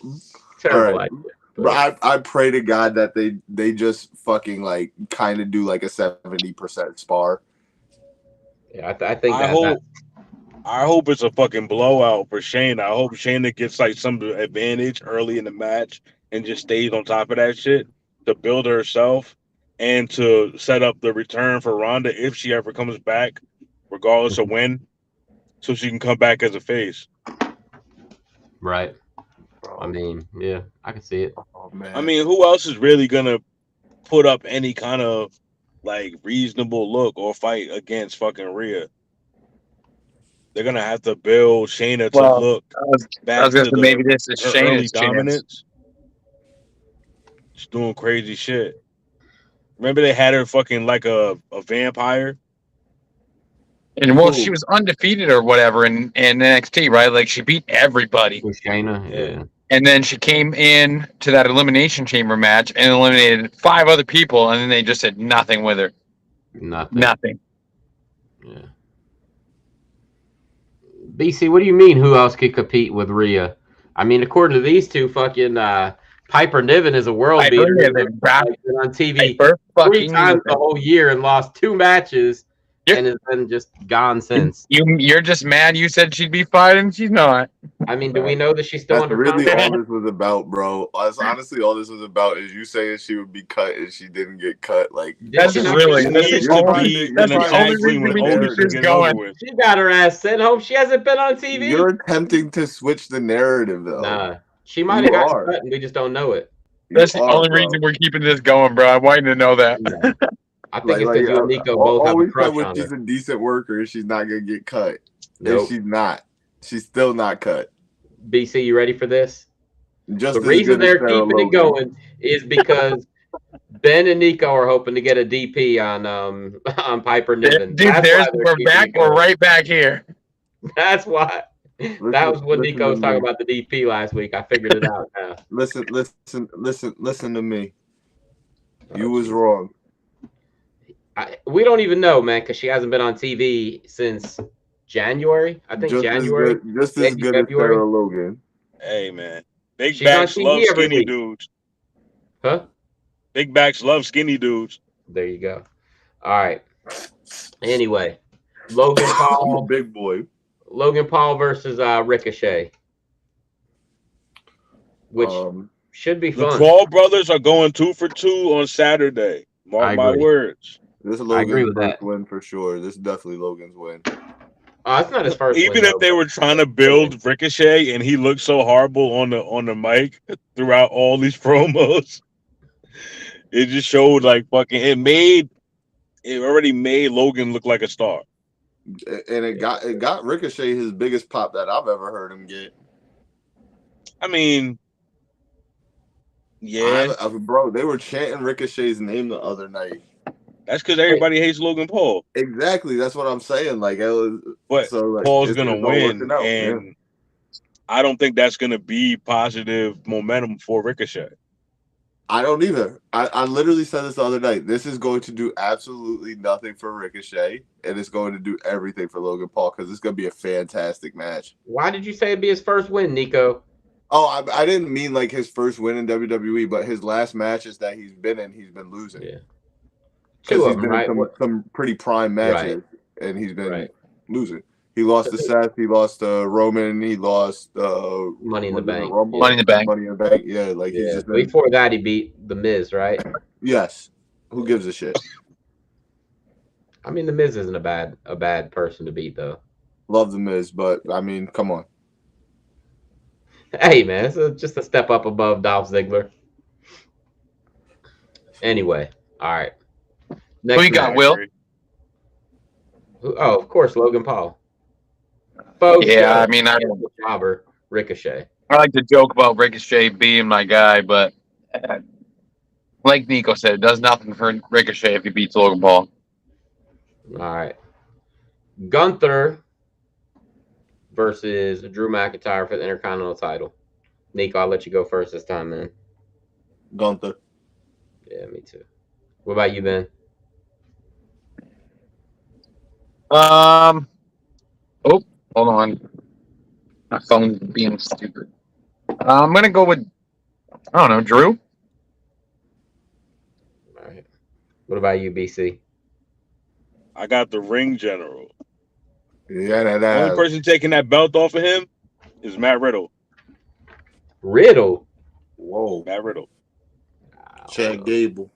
Terrible all right. idea. But I pray to God that they just fucking like kind of do like a 70% spar. Yeah, I think I hope it's a fucking blowout for Shayna. I hope Shayna gets like some advantage early in the match and just stays on top of that shit to build herself and to set up the return for Ronda if she ever comes back, regardless of when, so she can come back as a face. right. I mean, yeah, I can see it. Oh man. I mean, who else is really gonna put up any kind of like reasonable look or fight against fucking Rhea? They're gonna have to build Shayna to look back I was gonna to say maybe this is her early Shayna's chance. dominance. She's doing crazy shit. Remember they had her fucking like a vampire? And well, she was undefeated or whatever in NXT, right? Like she beat everybody. With Shayna, yeah. And then she came in to that Elimination Chamber match and eliminated 5 other people, and then they just did nothing with her. Nothing. Yeah. BC, what do you mean? Who else could compete with Rhea? I mean, according to these two, fucking Piper Niven is a world beater. Niven, Been on TV Piper 3 fucking times Niven. the whole year and lost 2 matches, and has been just gone since. You're just mad you said she'd be fighting. She's not. I mean, do we know that she's still That's under really contract? all this was about, bro. That's honestly all this was about is you saying she would be cut and she didn't get cut. Like That's Did she not really get that's cut? the only reason we keep this going. She got her ass sent home. She hasn't been on TV. you're attempting to switch the narrative, though. Nah, she might have You gotten are. cut, and we just don't know it. That's the only reason we're keeping this going, bro. I want you to know that. Yeah. I think it's because Nico both have a always crush said when on she's her. a decent worker, she's not gonna get cut. Nope. And she's not. She's still not cut. BC, you ready for this? Just The as reason good as they're Sarah keeping it Logan. going is because Ben and Nico are hoping to get a DP on Piper Niven. Dude, we're back. We're right back here. That's why. That was what Nico was talking me. about the DP last week. I figured it out now. Listen to me. You was wrong. We don't even know, man, because she hasn't been on TV since January. I think January. Just as good as Sarah Logan. Hey, man. Big She's backs on TV love every skinny week. dudes. Huh? Big backs love skinny dudes. There you go. All right. Anyway, Logan Paul. Big boy. Logan Paul versus Ricochet, which should be fun. The Paul brothers are going 2 for 2 on Saturday. Mark my words. This is Logan's first win for sure. This is definitely Logan's win. It's not his first Even win, if they were trying to build Ricochet and he looked so horrible on the mic throughout all these promos, it just showed like fucking it already made Logan look like a star. And it got Ricochet his biggest pop that I've ever heard him get. I mean, yeah, bro, they were chanting Ricochet's name the other night. That's because everybody hates Logan Paul. Exactly, that's what I'm saying. Like, Paul's gonna win, and I don't think that's gonna be positive momentum for Ricochet. I don't either. I literally said this the other night. This is going to do absolutely nothing for Ricochet, and it's going to do everything for Logan Paul because it's going to be a fantastic match. Why did you say it'd be his first win, Nico? Oh, I didn't mean like his first win in WWE, but his last matches that he's been in, he's been losing. Yeah. Because he's been in some pretty prime matches, and he's been losing. He lost to Seth. He lost to Roman. He lost Money in the Bank. Money in the Bank. Money in the Bank. Yeah, like he's just been... Before that, he beat The Miz, right? Yes. Who gives a shit? I mean, The Miz isn't a bad person to beat, though. Love The Miz, but I mean, come on. Hey, man, it's just a step up above Dolph Ziggler. Anyway, all right. Who you got, Will? Oh, of course, Logan Paul. I mean, Robert Ricochet. I like to joke about Ricochet being my guy, but like Nico said, it does nothing for Ricochet if he beats Logan Paul. All right. Gunther versus Drew McIntyre for the Intercontinental title. Nico, I'll let you go first this time, man. Gunther. Yeah, me too. What about you, Ben? Oh, hold on. My phone's being stupid. I'm gonna go with Drew. All right. What about you, BC? I got the ring general. Yeah, the only person taking that belt off of him is Matt Riddle. Riddle? Whoa. Matt Riddle. Chad Gable.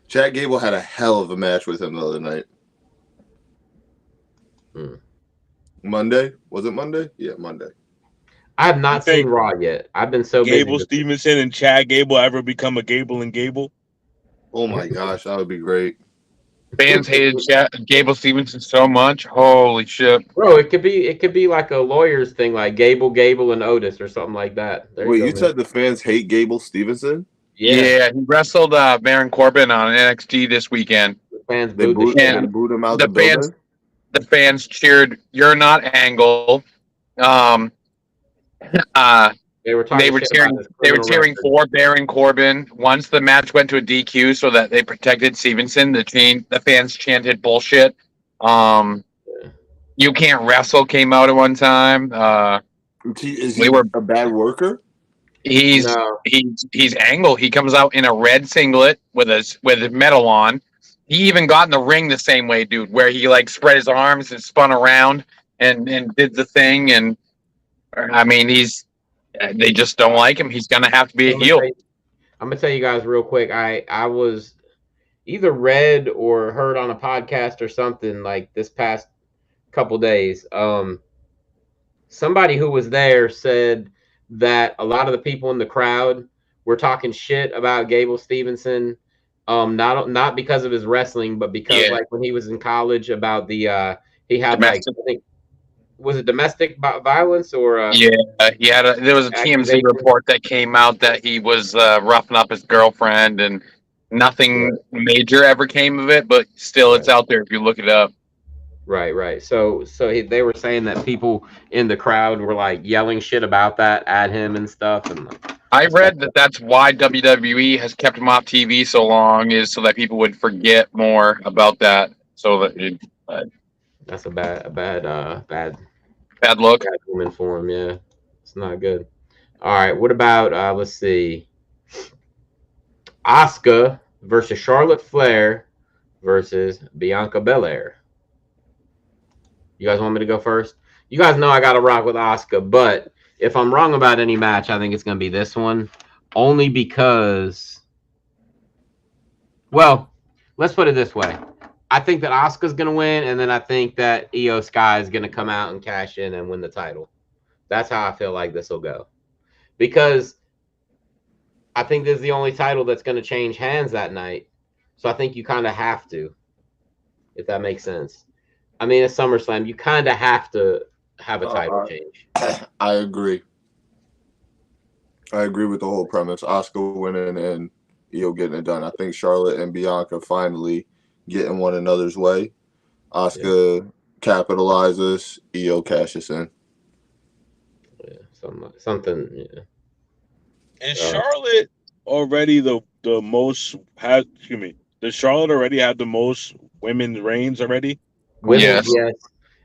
Chad Gable had a hell of a match with him the other night. Monday? Was it Monday? Yeah, Monday. I have not seen Raw yet. I've been so busy. Gable Stevenson and Chad Gable ever become a Gable and Gable? Oh my gosh, that would be great. Fans hated Gable Stevenson so much. Holy shit, bro! It could be like a lawyer's thing, like Gable, and Otis or something like that. Wait, you said the fans hate Gable Stevenson? Yeah, he wrestled Baron Corbin on NXT this weekend. The fans booed him out the building. The fans cheered, "You're not Angle." They were cheering for Baron Corbin. Once the match went to a DQ so that they protected Stevenson, the fans chanted bullshit. You can't wrestle came out at one time. Is he a bad worker? He's Angle. He comes out in a red singlet with his medal on. He even got in the ring the same way, dude, where he like spread his arms and spun around and did the thing. And I mean, they just don't like him. He's gonna have to be a heel. I'm gonna tell you guys real quick. I was either read or heard on a podcast or something like this past couple days. Somebody who was there said that a lot of the people in the crowd were talking shit about Gable Stevenson. Not because of his wrestling, but because like when he was in college about the he had Domestic. like I think was it domestic violence or he had there was a TMZ accusation? report that came out that he was roughing up his girlfriend, and nothing major ever came of it, but still it's out there if you look it up. Right. So they were saying that people in the crowd were like yelling shit about that at him and stuff. And I read that that's why WWE has kept him off TV so long, is so that people would forget more about that. So that that's a bad look. Bad woman for him. Yeah, it's not good. All right, what about let's see, Asuka versus Charlotte Flair versus Bianca Belair. You guys want me to go first? You guys know I got to rock with Asuka, but if I'm wrong about any match, I think it's going to be this one. Only because, well, let's put it this way. I think that Asuka's going to win, and then I think that Io Sky is going to come out and cash in and win the title. That's how I feel like this will go. Because I think this is the only title that's going to change hands that night. So I think you kind of have to, if that makes sense. I mean, at SummerSlam, you kind of have to have a title change. I agree. I agree with the whole premise. Asuka winning and Io getting it done. I think Charlotte and Bianca finally getting one another's way. Asuka capitalizes, Io cashes in. Yeah, something. Yeah. And Charlotte already the most has. Excuse me. Does Charlotte already have the most women's reigns already? Women, yes.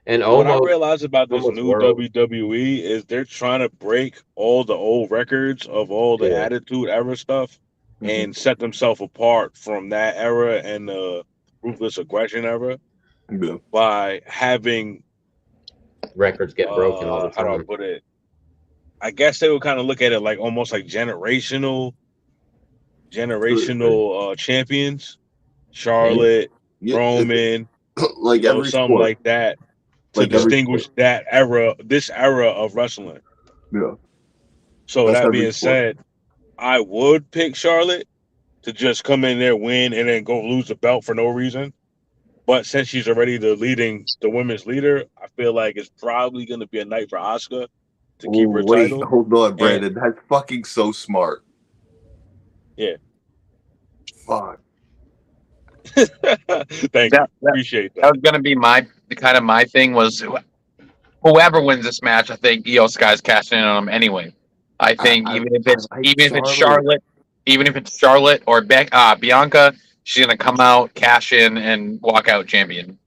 And what I realized about this new WWE is they're trying to break all the old records of all the Attitude Era stuff and set themselves apart from that era and the Ruthless Aggression era by having records get broken all the time. How do I put it? I guess they would kind of look at it like almost like generational champions. Charlotte, Roman, like every something sport. like that to distinguish that era, this era of wrestling. Yeah. So that being said, I would pick Charlotte to just come in there, win, and then go lose the belt for no reason. But since she's already the women's leader, I feel like it's probably going to be a night for Asuka to keep her title. Hold on, Brandon. That's fucking so smart. Yeah. Fuck. Thank you. Appreciate that. That was going to be my thing was whoever wins this match, I think Io Sky's cashing in on them anyway. I think even if it's Charlotte or Bianca, she's going to come out, cash in, and walk out champion.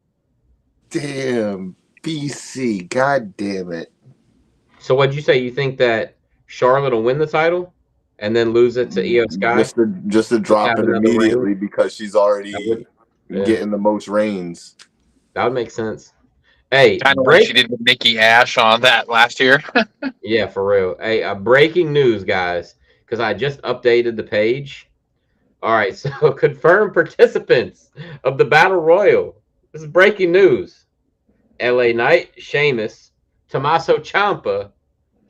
Damn, BC, god damn it. So what'd you say? You think that Charlotte will win the title and then lose it to Io Sky? Just to drop it immediately because she's already getting the most reigns. That would make sense. Hey, kind of like she did with Nikki Ash on that last year. Yeah, for real. Hey, breaking news, guys, because I just updated the page. All right, so confirmed participants of the Battle Royal. This is breaking news. LA Knight, Sheamus, Tommaso Ciampa,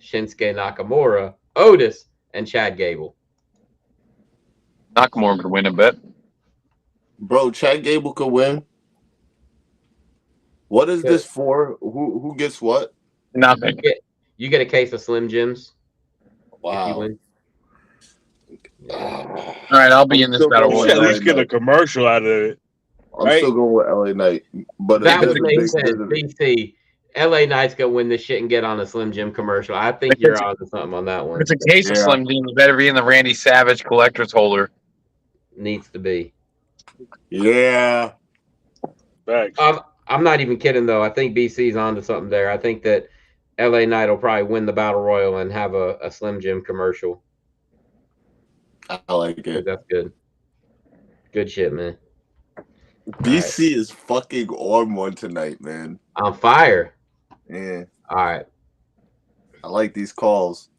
Shinsuke Nakamura, Otis, and Chad Gable. Nakamura could win a bit. Bro, Chad Gable could win. What is this for? Who gets what? Nothing. You get a case of Slim Jims. Wow. All right, I'll be in this battle royal. At least get a commercial out of it. I'm still going with LA Knight, but that would make sense. BC, LA Knight's gonna win this shit and get on a Slim Jim commercial. I think you're on to something on that one. It's a case of Slim Jim. You better be in the Randy Savage collector's holder. Needs to be. Yeah. Thanks. I'm not even kidding though. I think BC's on to something there. I think that LA Knight will probably win the Battle Royal and have a Slim Jim commercial. I like it. That's good. Good shit, man. BC is fucking on one tonight, man. On fire. Yeah. All right. I like these calls.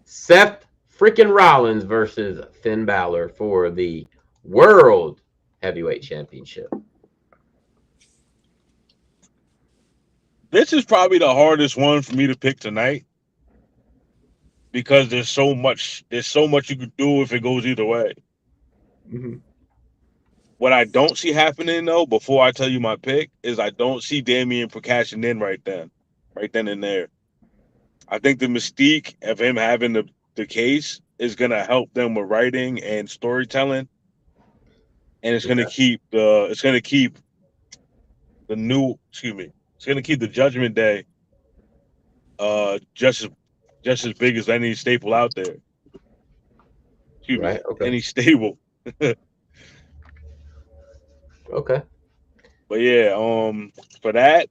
Seth freaking Rollins versus Finn Balor for the World Heavyweight Championship. This is probably the hardest one for me to pick tonight. because there's so much you could do if it goes either way. Mhm. What I don't see happening though, before I tell you my pick, is I don't see Damian for cashing in right then and there. I think the mystique of him having the case is gonna help them with writing and storytelling, and it's gonna keep the it's gonna keep the Judgment Day just as big as any staple out there. Excuse me, Right. Okay. any stable. Okay. But yeah, for that,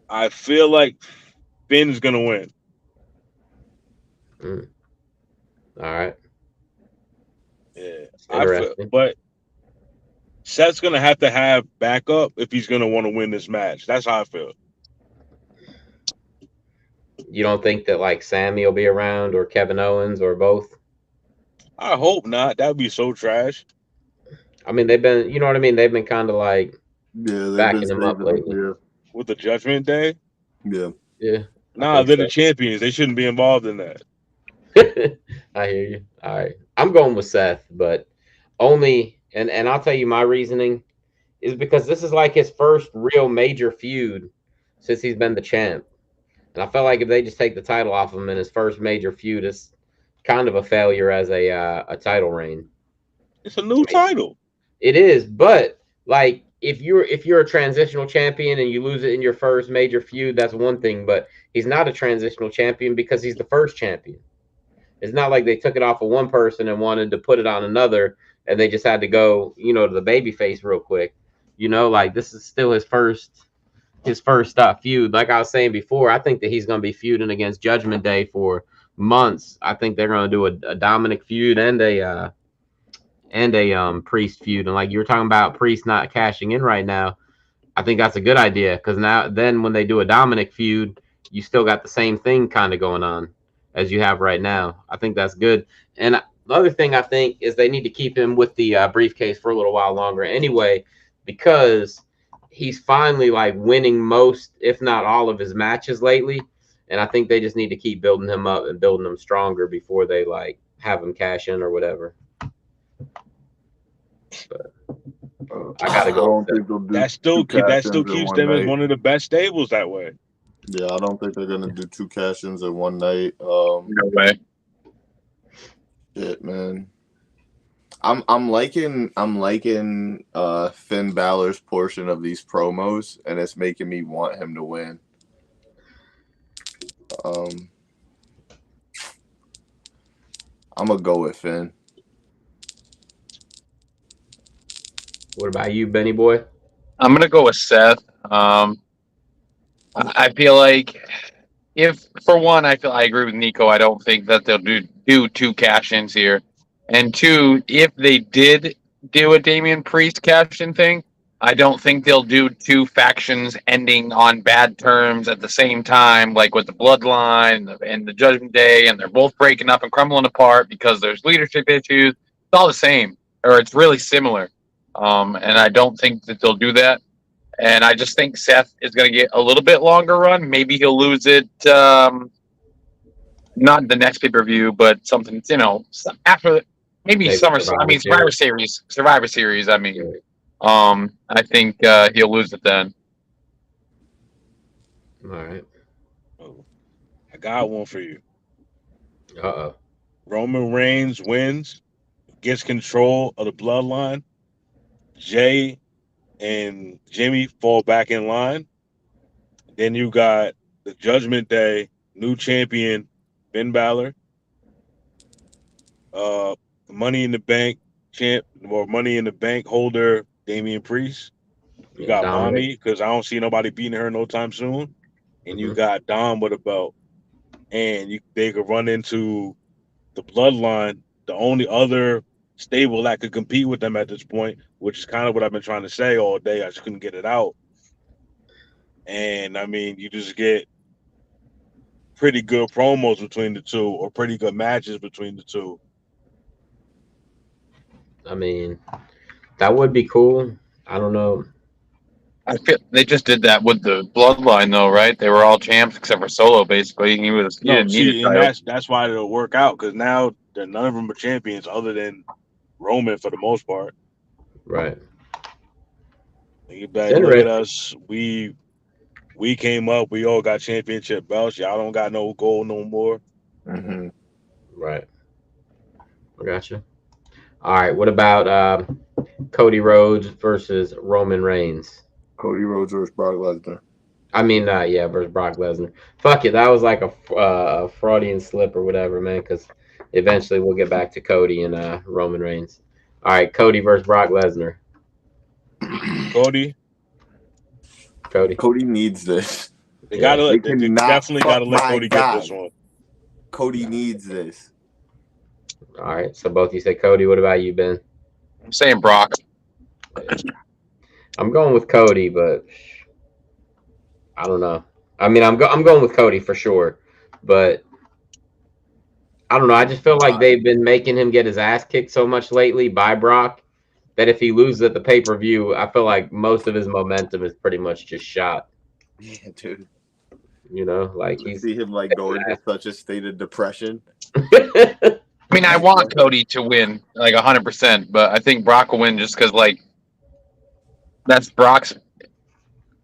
I feel like Finn's gonna win. Mm. All right. Yeah, Interesting. but Seth's gonna have to have backup if he's gonna want to win this match. That's how I feel. You don't think that like Sammy will be around or Kevin Owens or both? I hope not. That'd be so trash. I mean, they've been, you know what I mean? They've been kind of like Yeah, they've been backing him up saving it. lately. Yeah. With the Judgment Day, Yeah. Yeah. nah, think they're so. the champions. They shouldn't be involved in that. I hear you. All right. I'm going with Seth, but only and I'll tell you my reasoning is because this is like his first real major feud since he's been the champ. And I felt like if they just take the title off him in his first major feud, it's kind of a failure as a title reign. It's a new title. It is, but like if you're a transitional champion and you lose it in your first major feud, that's one thing. But he's not a transitional champion because he's the first champion. It's not like they took it off of one person and wanted to put it on another, and they just had to go, to the baby face real quick. Like this is still his first feud. Like I was saying before, I think that he's going to be feuding against Judgment Day for months. I think they're going to do a Dominic feud and a Priest feud. And like you were talking about Priest not cashing in right now, I think that's a good idea because then when they do a Dominic feud, you still got the same thing kind of going on as you have right now. I think that's good. And the other thing I think is they need to keep him with the briefcase for a little while longer anyway, because he's finally like winning most, if not all, of his matches lately. And I think they just need to keep building him up and building him stronger before they like have him cash in or whatever. But I gotta go. That still keeps them as one of the best stables that way. Yeah, I don't think they're gonna do 2 cash-ins in one night. No way. Shit, man. I'm liking Finn Balor's portion of these promos, and it's making me want him to win. I'm gonna go with Finn. What about you, Benny boy? I'm gonna go with Seth. I feel like if for one, I agree with Neko. I don't think that they'll do 2 cash-ins here, and 2, if they did do a Damian Priest cash-in thing, I don't think they'll do 2 factions ending on bad terms at the same time, like with the Bloodline and the Judgment Day, and they're both breaking up and crumbling apart because there's leadership issues. It's all the same, or it's really similar. And I don't think that they'll do that. And I just think Seth is going to get a little bit longer run. Maybe he'll lose it, not the next pay-per-view, but something, after maybe SummerSlam. I mean, Survivor Series. I mean, I think he'll lose it then. All right. Oh, I got one for you. Uh-oh. Roman Reigns wins, gets control of the Bloodline. Jay and Jimmy fall back in line. Then you got the Judgment Day, new champion, Finn Balor. Money in the Bank champ or Money in the Bank holder, Damian Priest. You got Mommy, because I don't see nobody beating her no time soon. And you got Dom with a belt. And they could run into the Bloodline, the only other stable that could compete with them at this point, which is kind of what I've been trying to say all day. I just couldn't get it out. And I mean, you just get pretty good promos between the two, or pretty good matches between the two. I mean, that would be cool. I don't know. I feel they just did that with the bloodline, though, right? They were all champs except for Solo. Basically, he No, didn't need a see, and title. that's why it'll work out because now none of them are champions other than Roman for the most part. Right. You back, It's look at interesting. us. We came up. We all got championship belts. Y'all don't got no gold no more. Mm-hmm. Right. I gotcha. All right. What about Cody Rhodes versus Roman Reigns? Cody Rhodes versus Brock Lesnar. I mean, yeah, versus Brock Lesnar. Fuck it. That was like a Freudian slip or whatever, man, because eventually we'll get back to Cody and Roman Reigns. All right. Cody versus Brock Lesnar. Cody, Cody needs this. they Yeah. gotta They they cannot definitely gotta fuck let my Cody guy. get this one. Cody needs this. All right. So both you say Cody. What about you, Ben? I'm saying Brock. I'm going with Cody, but I don't know. I mean, I'm going with Cody for sure, but I don't know. I just feel like they've been making him get his ass kicked so much lately by Brock that if he loses at the pay-per-view, I feel like most of his momentum is pretty much just shot. Yeah, dude. You know, like To he's. see him like go into such a state of depression. I mean, I want Cody to win like 100%, but I think Brock will win just because like that's Brock's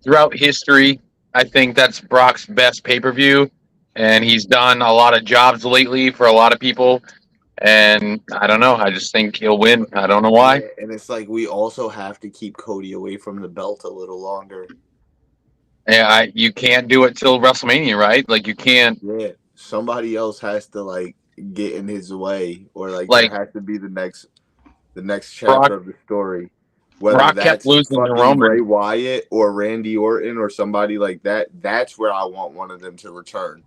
throughout history. I think that's Brock's best pay-per-view, and he's done a lot of jobs lately for a lot of people. And I don't know. I just think he'll win. I don't know why. Yeah, and it's like we also have to keep Cody away from the belt a little longer. Yeah, you can't do it till WrestleMania, right? Like you can't. Yeah, somebody else has to like get in his way, or like Like there has to be the next chapter Brock, of the story. Whether Brock kept that's losing to fucking Roman. Bray Wyatt or Randy Orton or somebody like that, that's where I want one of them to return.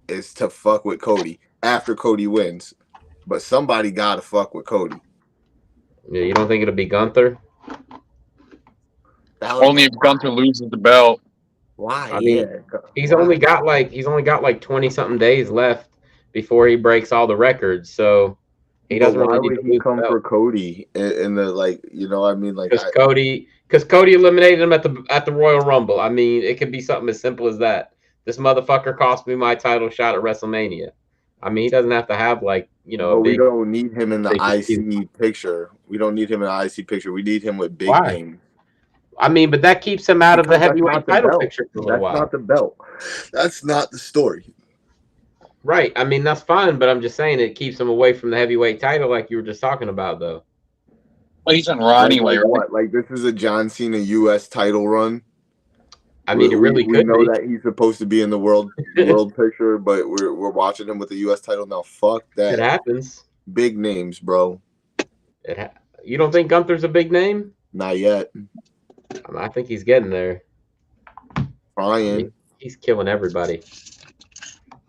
Is to fuck with Cody after Cody wins, but somebody gotta fuck with Cody. Yeah, you don't think it'll be Gunther? Only if Gunther loses the belt. Why? I mean, he's only got like 20-something days left before he breaks all the records, so he But doesn't why really need would to he lose come the for belt. Cody in the like? You know, I mean, like Because Cody eliminated him at the Royal Rumble. I mean, it could be something as simple as that. This motherfucker cost me my title shot at WrestleMania. I mean, he doesn't have to have like a But we big. don't need him in the big IC picture. We don't need him in the IC picture. We need him with big Why? names. I mean, but that keeps him out of the Because that's heavyweight not the title belt. picture for a little That's while. not the belt. That's not the story. Right. I mean, that's fine, but I'm just saying it keeps him away from the heavyweight title, like you were just talking about, though. Well, he's on Raw anyway, like right? what? Like this is a John Cena U.S. title run. I mean, it really we could know be. that he's supposed to be in the world picture, but we're watching him with the U.S. title now. Fuck that. It happens. Big names, bro. You don't think Gunther's a big name? Not yet. I think he's getting there. Trying. He's killing everybody.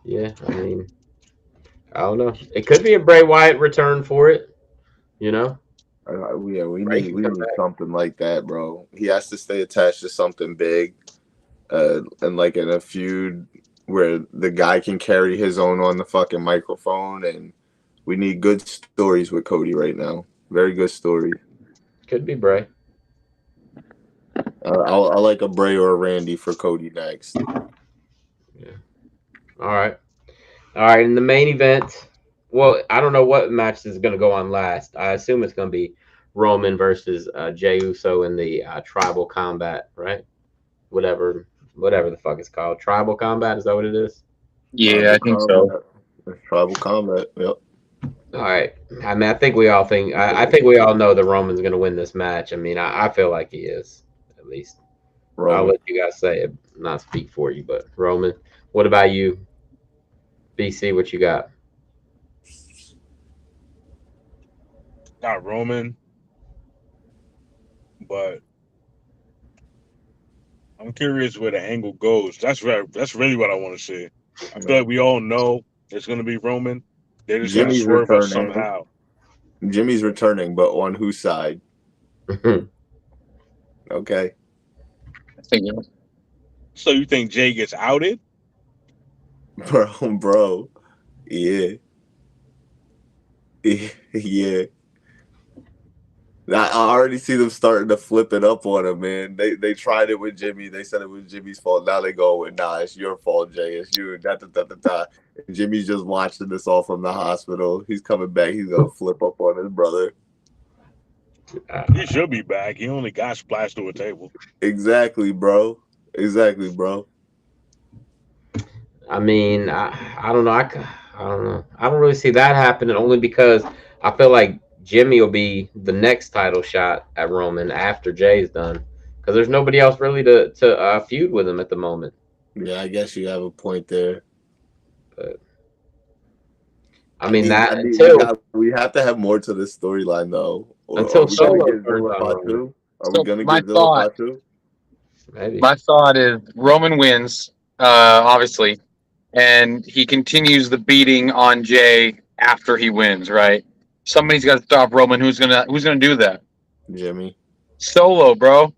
Yeah, I mean, I don't know. It could be a Bray Wyatt return for it. You know. Yeah, we Bray need can come back. something like that, bro. He has to stay attached to something big, and like in a feud where the guy can carry his own on the fucking microphone, and we need good stories with Cody right now. Very good stories. Could be Bray. I like a Bray or a Randy for Cody next. Yeah. All right. In the main event, well, I don't know what match is going to go on last. I assume it's going to be Roman versus Jey Uso in the tribal combat, right? Whatever the fuck it's called. Tribal combat, is that what it is? Yeah, I think so. It's tribal combat. Yep. All right. I mean, I think we all know that Roman's going to win this match. I mean, I feel like he is, at least. Roman. I'll let you guys say it, not speak for you, but Roman. What about you, BC? What you got? Not Roman, but I'm curious where the angle goes. That's really what I want to see. I feel like we all know it's going to be Roman. They're just going to swerve us somehow. Jimmy's returning, but on whose side? Okay. So you think Jay gets outed? Bro. Yeah. Yeah. I already see them starting to flip it up on him, man. They tried it with Jimmy. They said it was Jimmy's fault. Now they go with, nah, it's your fault, Jay. It's you. Da, da, da, da, da. And Jimmy's just watching this all from the hospital. He's coming back. He's gonna flip up on his brother. He should be back. He only got splashed to a table. Exactly, bro. Exactly, bro. I mean, I don't know. I don't know. I don't really see that happening only because I feel like Jimmy will be the next title shot at Roman after Jay's done, because there's nobody else really to feud with him at the moment. Yeah, I guess you have a point there. But I mean, until we have to have more to this storyline though. Until Solo turns on Roman. Are we gonna get Zilla Fatu? Maybe. My thought is Roman wins, obviously, and he continues the beating on Jay after he wins, right? Somebody's got to stop Roman. Who's gonna do that? Jimmy. Solo, bro.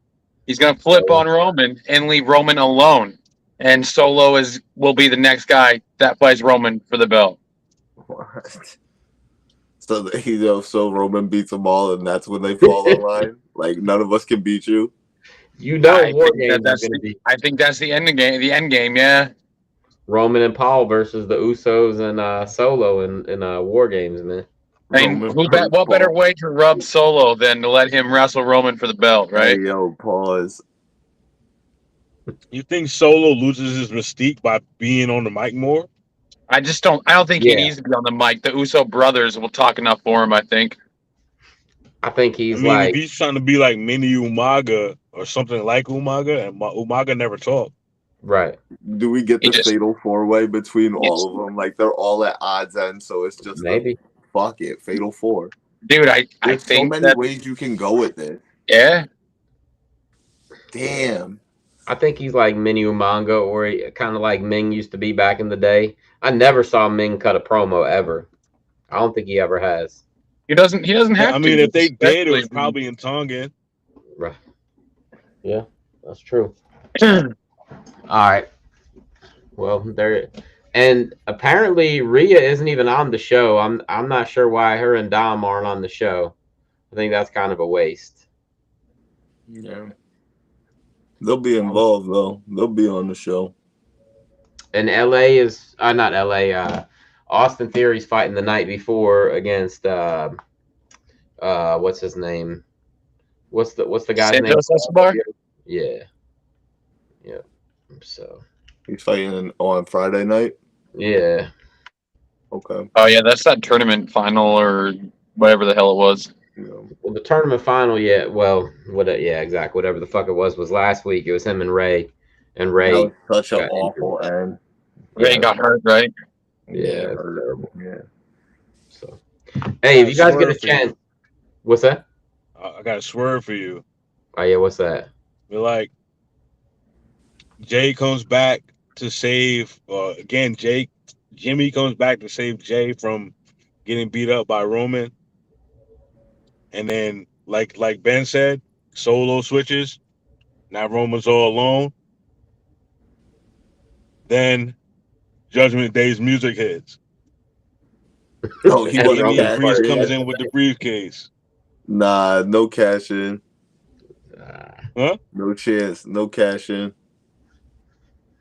He's gonna flip on Roman and leave Roman alone, and Solo will be the next guy that fights Roman for the belt. What? So Roman beats them all, and that's when they fall in line. Like none of us can beat you. You know, I think that's the end game. The end game, yeah. Roman and Paul versus the Usos and Solo in War Games, man. I mean, what better way to rub Solo than to let him wrestle Roman for the belt, right? Hey, yo, pause. You think Solo loses his mystique by being on the mic more? I don't think he needs to be on the mic. The Uso brothers will talk enough for him, I think. I think he's if he's trying to be like mini Umaga or something like Umaga, and Umaga never talked. Right. Do we get the fatal four-way between all of them? Like they're all at odds end, so it's just maybe. Fuck it, fatal four. Dude, I There's think so many ways you can go with this. Yeah. Damn. I think he's like mini Umaga, or kind of like Ming used to be back in the day. I never saw Ming cut a promo ever. I don't think he ever has. He doesn't have to. I mean, if they did, it was probably in Tongan. Right. Yeah, that's true. All right. Well, there, and apparently Rhea isn't even on the show. I'm not sure why her and Dom aren't on the show. I think that's kind of a waste. Yeah. They'll be involved though. They'll be on the show. And LA is not LA. Austin Theory's fighting the night before against what's his name? What's the guy's name? Escobar? Yeah. So he's fighting on Friday night. Yeah. Okay. Oh yeah, that's that tournament final or whatever the hell it was. Yeah. Well, the tournament final, yeah. Well, yeah, exactly. Whatever the fuck it was last week. It was him and Ray, That was such an awful end. Ray got hurt, right? Yeah, terrible. Yeah. So, hey, if you guys get a chance, what's that? I got a swerve for you. Oh yeah, what's that? We're like, Jay comes back to save. Again, Jimmy comes back to save Jay from getting beat up by Roman. And then, like Ben said, Solo switches. Now Roman's all alone. Then Judgment Day's music hits. Oh, he and Priest comes in with the briefcase. Nah, no cash in. Huh? No chance. No cash in.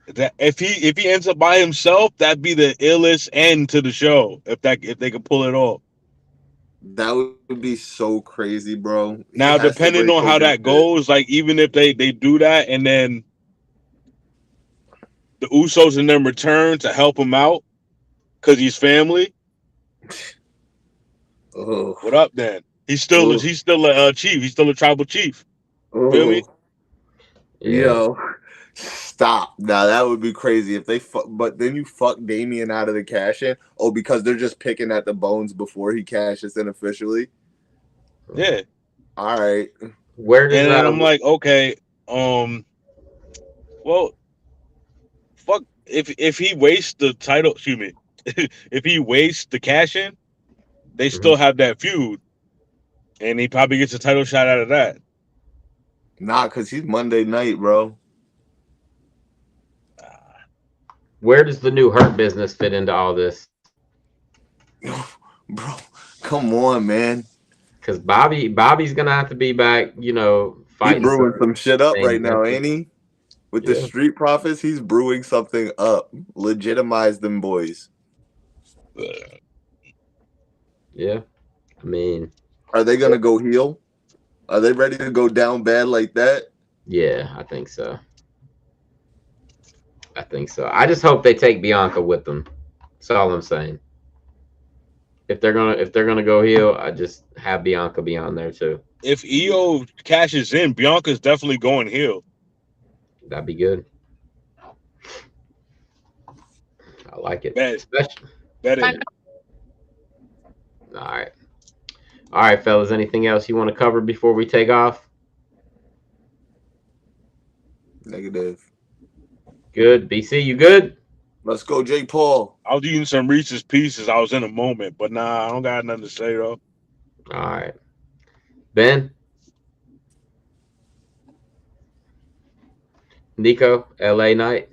That if he ends up by himself, that'd be the illest end to the show. If they could pull it off. That would be so crazy, bro. Now, depending on how that goes, like even if they do that and then the Usos and them return to help him out because he's family. Oh. What up then? He's still a chief. He's still a tribal chief. Feel me? Yo, stop. Now that would be crazy if they but then you fuck Damian out of the cash in. Oh, because they're just picking at the bones before he cashes in officially. Yeah. All right. Where does and I'm like, okay, well, fuck if he wastes the title, excuse me, if he wastes the cash in, they still have that feud. And he probably gets a title shot out of that. Nah, because he's Monday night, bro. Where does the new Hurt Business fit into all this? Bro, come on, man. Because Bobby's gonna have to be back. You know, He fighting brewing some shit up thing, right now, man. ain't he? With the Yeah. Street Profits, he's brewing something up. Legitimize them boys. Yeah. I mean, Are they gonna go heel? Are they ready to go down bad like that? yeah, I think so. I just hope they take Bianca with them. That's all I'm saying. If they're gonna go heel, I just have Bianca be on there too. If EO cashes in, Bianca's definitely going heel. That'd be good. I like it. Bet. Especially, Bet it. all right, fellas. Anything else you want to cover before we take off? Negative. Good. BC, you good? Let's go, Jake Paul. I was eating some Reese's Pieces. I was in a moment, but nah, I don't got nothing to say though. All right. Ben? Neko, LA night?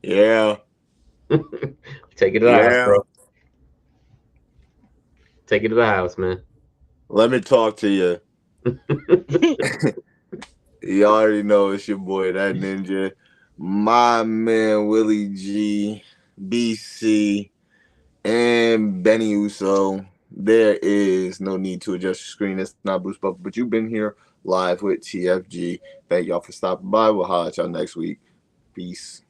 Yeah. Take it to the house, bro. Take it to the house, man. Let me talk to you. You already know it's your boy, that ninja. My man, Willie G, BC, and Benny Uso. There is no need to adjust your screen. It's not Bruce Buffer, but you've been here live with TFG. Thank y'all for stopping by. We'll holler at y'all next week. Peace.